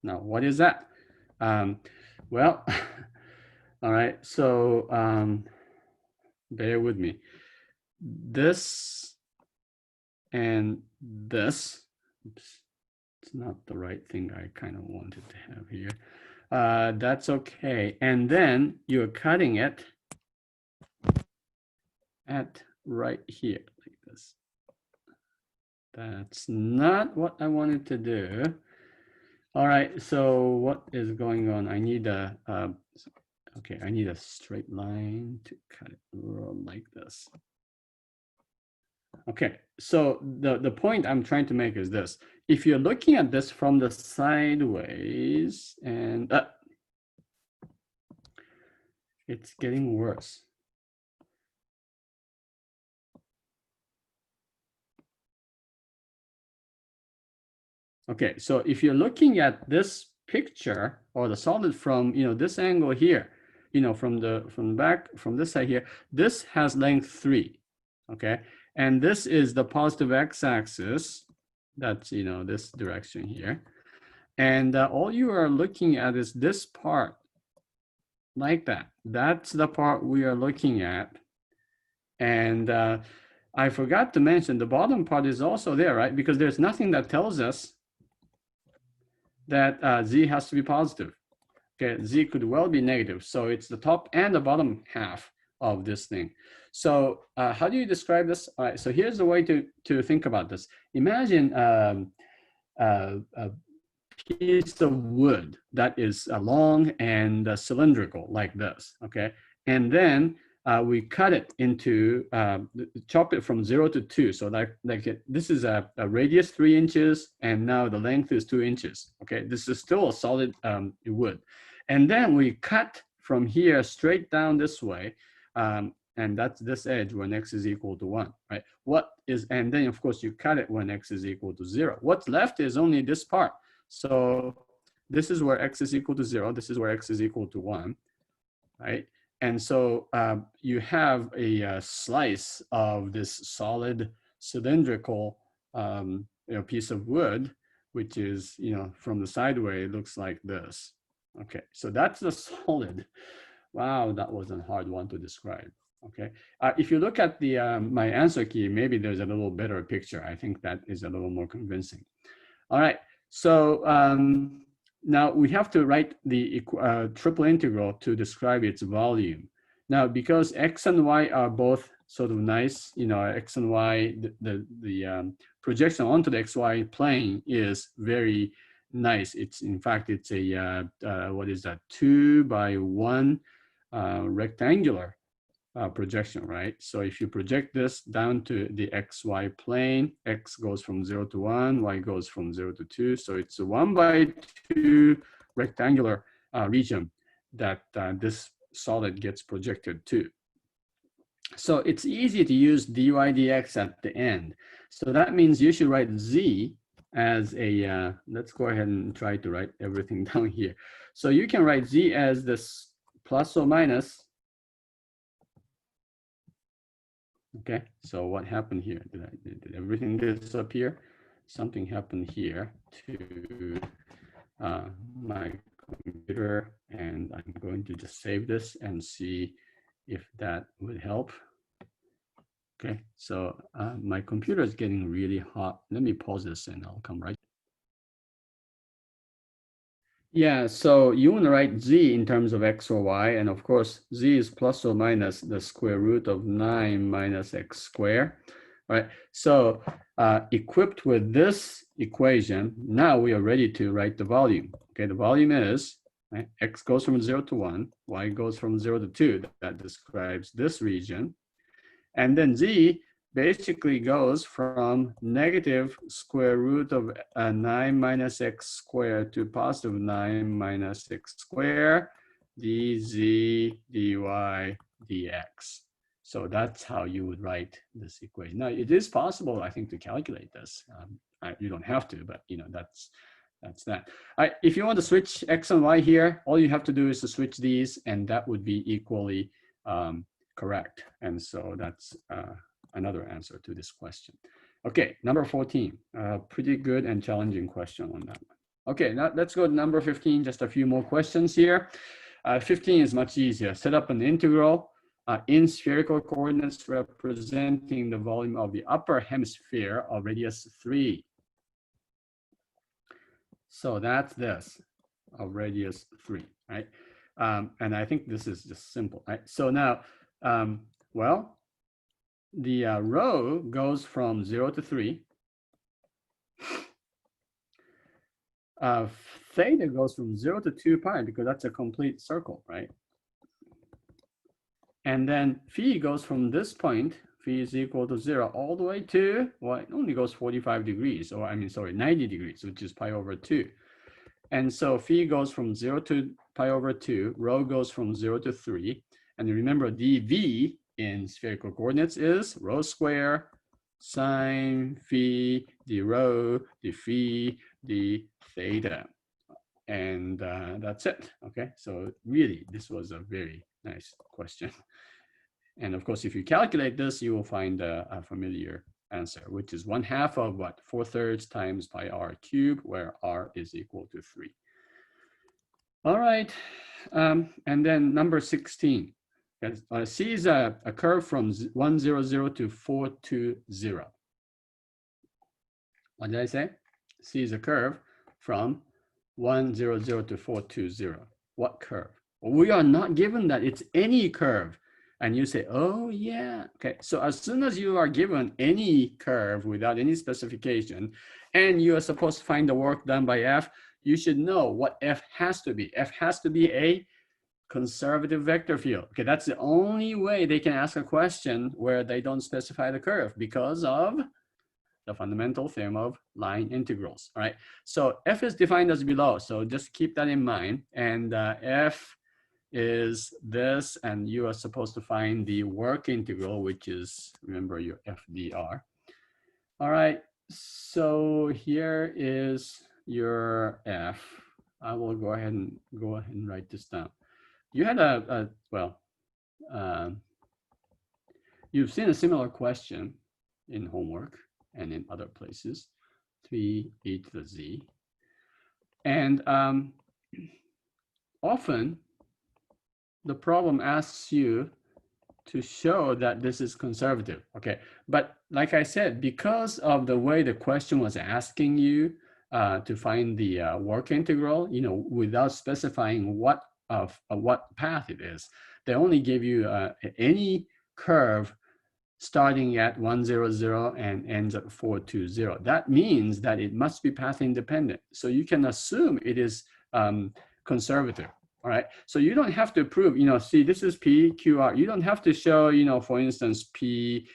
Now, what is that? Well, all right, so bear with me. This and this, oops, it's not the right thing I kind of wanted to have here. That's okay. And then you're cutting it at right here, like this. That's not what I wanted to do. All right, so what is going on? I need a, okay, I need a straight line to cut it like this. Okay, so the point I'm trying to make is this. If you're looking at this from the sideways and it's getting worse. Okay, so if you're looking at this picture or the solid from, you know, this angle here, you know, from the back, from this side here, this has length 3. okay? And this is the positive x-axis. That's, you know, this direction here. And all you are looking at is this part, like that. That's the part we are looking at. And I forgot to mention the bottom part is also there, right? Because there's nothing that tells us that z has to be positive. Okay, z could well be negative. So it's the top and the bottom half of this thing. So how do you describe this? All right, so here's the way to think about this. Imagine a piece of wood that is long and cylindrical like this, okay? And then we cut it into, chop it from 0 to 2. So this is a radius 3 inches, and now the length is 2 inches, okay? This is still a solid wood. And then we cut from here straight down this way, and that's this edge when x is equal to 1, right? And then of course you cut it when x is equal to 0. What's left is only this part. So this is where x is equal to 0. This is where x is equal to 1, right? And so you have a slice of this solid cylindrical piece of wood, which is, from the sideway, it looks like this. Okay, so that's the solid. Wow, that was a hard one to describe. Okay, if you look at the my answer key, maybe there's a little better picture. I think that is a little more convincing. All right, so now we have to write the triple integral to describe its volume. Now, because x and y are both sort of nice, x and y, the projection onto the xy plane is very nice. It's, in fact, it's a, what is that, 2 by 1 rectangular projection, right? So if you project this down to the xy plane, x goes from 0 to 1, y goes from 0 to 2. So it's a 1 by 2 rectangular region that this solid gets projected to. So it's easy to use dy dx at the end. So that means you should write z as a, let's go ahead and try to write everything down here. So you can write z as this plus or minus. Okay, so what happened here? Did everything disappear? Something happened here to my computer, and I'm going to just save this and see if that would help. Okay, so my computer is getting really hot. Let me pause this and I'll come right. Yeah, so you want to write z in terms of x or y, and of course, z is plus or minus the square root of 9 minus x squared, right? So equipped with this equation, now we are ready to write the volume. Okay, the volume is, right, x goes from 0 to 1, y goes from 0 to 2. That describes this region. And then z basically goes from negative square root of 9 minus x squared to positive 9 minus x squared dz dy dx. So that's how you would write this equation. Now, it is possible, I think, to calculate this. You don't have to, but that's that. If you want to switch x and y here, all you have to do is to switch these, and that would be equally correct. And so that's another answer to this question. Okay, number 14, pretty good and challenging question on that one. Okay, now let's go to number 15, just a few more questions here. 15 is much easier. Set up an integral in spherical coordinates representing the volume of the upper hemisphere of radius 3. So that's this, of radius 3, right? And I think this is just simple, right? So now, well, the rho goes from 0 to 3. Theta goes from 0 to 2 pi because that's a complete circle, right? And then phi goes from this point, phi is equal to 0, all the way to, well, it only goes 45 degrees, or 90 degrees, which is pi over 2. And so phi goes from 0 to pi over 2, rho goes from 0 to 3. And remember, dv in spherical coordinates is rho square sine phi d rho d phi d theta. And that's it. Okay, so really, this was a very nice question. And of course, if you calculate this, you will find a familiar answer, which is 1/2 of what? 4/3 times pi r cubed, where r is equal to 3. All right, and then number 16. C is a curve from 100 to 420. What did I say? C is a curve from 100 to 420. What curve? Well, we are not given that. It's any curve. And you say, oh, yeah. Okay, so as soon as you are given any curve without any specification, and you are supposed to find the work done by F, you should know what F has to be. F has to be a conservative vector field. Okay, that's the only way they can ask a question where they don't specify the curve, because of the fundamental theorem of line integrals. All right, so F is defined as below, so just keep that in mind. And F is this, and you are supposed to find the work integral, which is, remember, your FDR. All right, so here is your F. I will go ahead and write this down. You had you've seen a similar question in homework and in other places, 3e to the z. And often the problem asks you to show that this is conservative, okay? But like I said, because of the way the question was asking you to find the work integral, you know, without specifying what path it is, they only give you any curve starting at 100 and ends at 420. That means that it must be path independent. So you can assume it is conservative. All right, so you don't have to prove, you know, see, this is P, Q, R. You don't have to show, you know, for instance, P,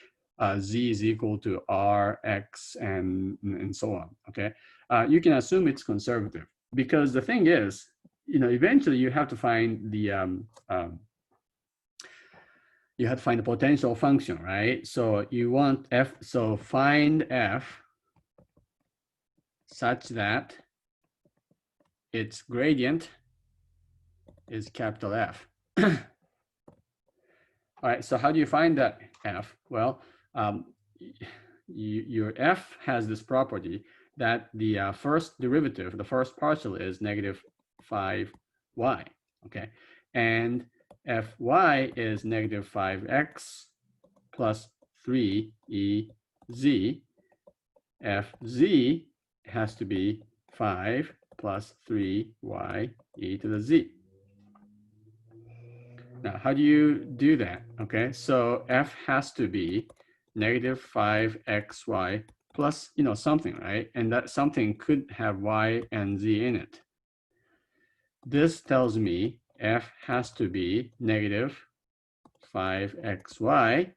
Z is equal to R, X, and so on, okay? You can assume it's conservative, because the thing is, you know, eventually you have to find the, you have to find the potential function, right? So you want F, so find F such that its gradient is capital F. All right, so how do you find that F? Well, your F has this property that the first derivative, the first partial, is -5y, okay? And Fy is -5x plus 3ez. Fz has to be 5 plus 3y e to the z. Now, how do you do that? Okay, so F has to be -5xy plus, you know, something, right? And that something could have y and z in it. This tells me F has to be -5xy,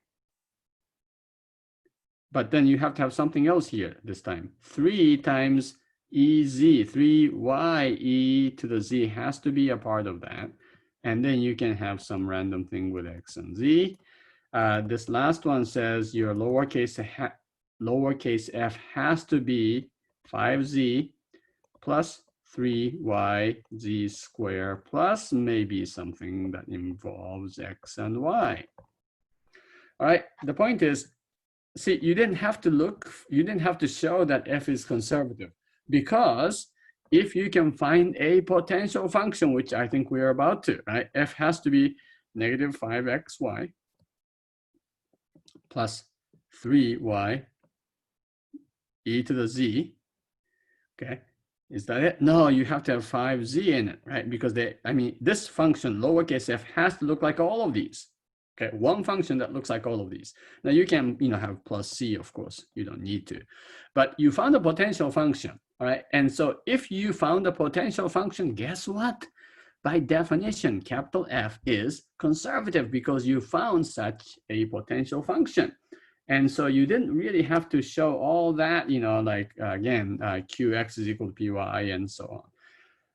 but then you have to have something else here this time. 3 times ez, 3y e to the z has to be a part of that. And then you can have some random thing with x and z. This last one says your lowercase f has to be 5z plus 3yz squared plus maybe something that involves x and y. All right, the point is, see, you didn't have to show that f is conservative, because if you can find a potential function, which I think we're about to, right? F has to be -5xy plus 3y e to the z, okay? Is that it? No, you have to have 5z in it, right? Because this function, lowercase f, has to look like all of these. Okay, one function that looks like all of these. Now you can, you know, have plus c, of course, you don't need to. But you found a potential function, all right? And so if you found a potential function, guess what? By definition, capital F is conservative because you found such a potential function. And so you didn't really have to show all that, you know, like, again, qx is equal to py and so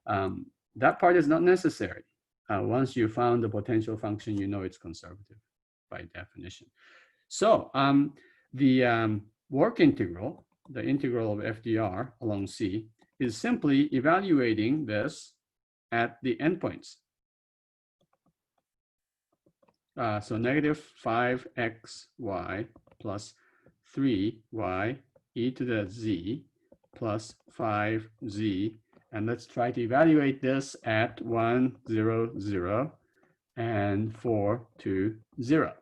on. That part is not necessary. Once you found the potential function, you know it's conservative by definition. So the work integral, the integral of FDR along C, is simply evaluating this at the endpoints. So negative 5xy plus 3y e to the z plus 5z. And let's try to evaluate this at 1, 0, 0 and 4, 2, 0.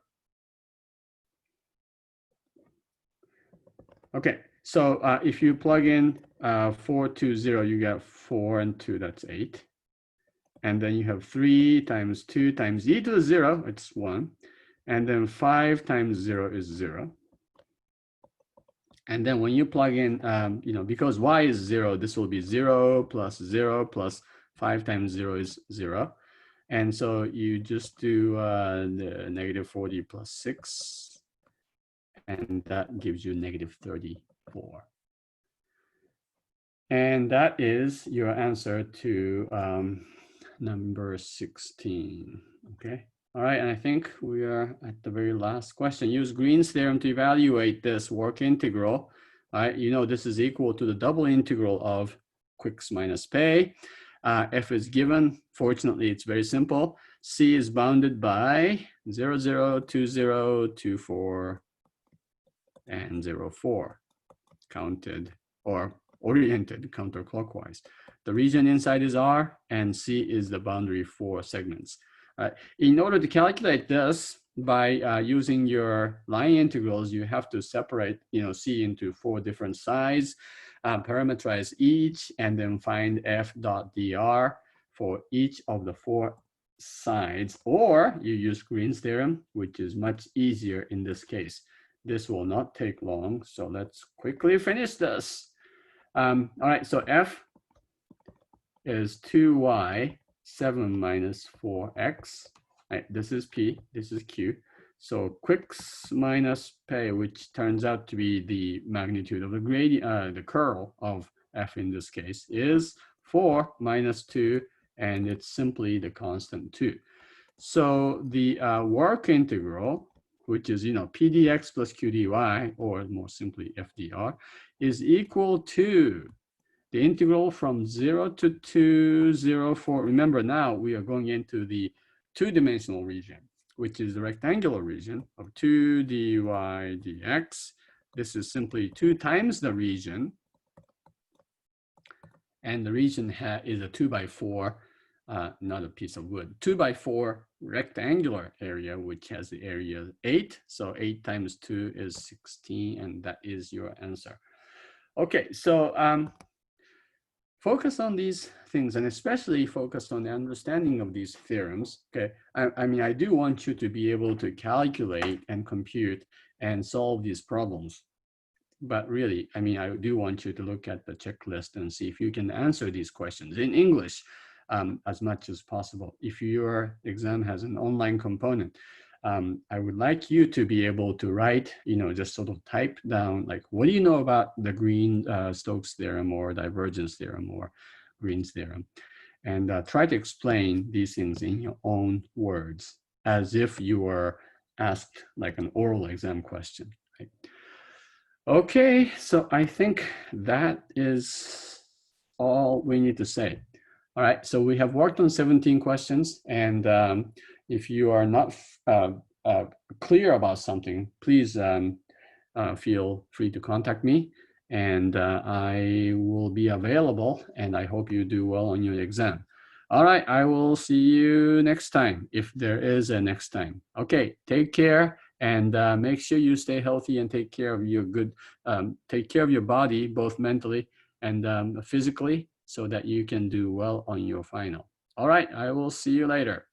Okay, so if you plug in 4, 2, 0, you get 4 and 2, that's 8. And then you have 3 times 2 times e to the 0, it's 1. And then 5 times 0 is 0. And then when you plug in, because y is 0, this will be 0 plus 5 times 0 is 0. And so you just do the negative 40 plus 6, and that gives you negative 34. And that is your answer to number 16, okay? All right, and I think we are at the very last question. Use Green's theorem to evaluate this work integral. All right, you know this is equal to the double integral of Quix minus Pei. F is given. Fortunately, it's very simple. C is bounded by 0, 0, 2, 0, 2, 4, and 0, 4, counted or oriented counterclockwise. The region inside is R, and C is the boundary for segments. In order to calculate this by using your line integrals, you have to separate, C into 4 different sides, parameterize each, and then find f dot dr for each of the 4 sides. Or you use Green's theorem, which is much easier in this case. This will not take long, so let's quickly finish this. All right, so f is 2y 7 minus 4x. Right, this is p, this is q. So Quix minus Pei, which turns out to be the magnitude of the gradient, the curl of f in this case, is 4 minus 2, and it's simply the constant 2. So the work integral, which is, p dx plus q dy, or more simply f dr, is equal to the integral from 0 to 2, 0, 4. Remember, now we are going into the 2-dimensional region, which is the rectangular region of 2 dy dx. This is simply 2 times the region. And the region is a 2 by 4, not a piece of wood, 2 by 4 rectangular area, which has the area 8. So 8 times 2 is 16, and that is your answer. Okay, so focus on these things, and especially focus on the understanding of these theorems. Okay, I do want you to be able to calculate and compute and solve these problems. But really, I do want you to look at the checklist and see if you can answer these questions in English as much as possible. If your exam has an online component, I would like you to be able to write, just sort of type down, like, what do you know about the Green Stokes theorem or divergence theorem or Green's theorem? And try to explain these things in your own words, as if you were asked like an oral exam question. Right? Okay, so I think that is all we need to say. All right, so we have worked on 17 questions, and if you are not clear about something, please feel free to contact me, and I will be available, and I hope you do well on your exam. All right, I will see you next time, if there is a next time. Okay, take care, and make sure you stay healthy and take care of your take care of your body, both mentally and physically, so that you can do well on your final. All right, I will see you later.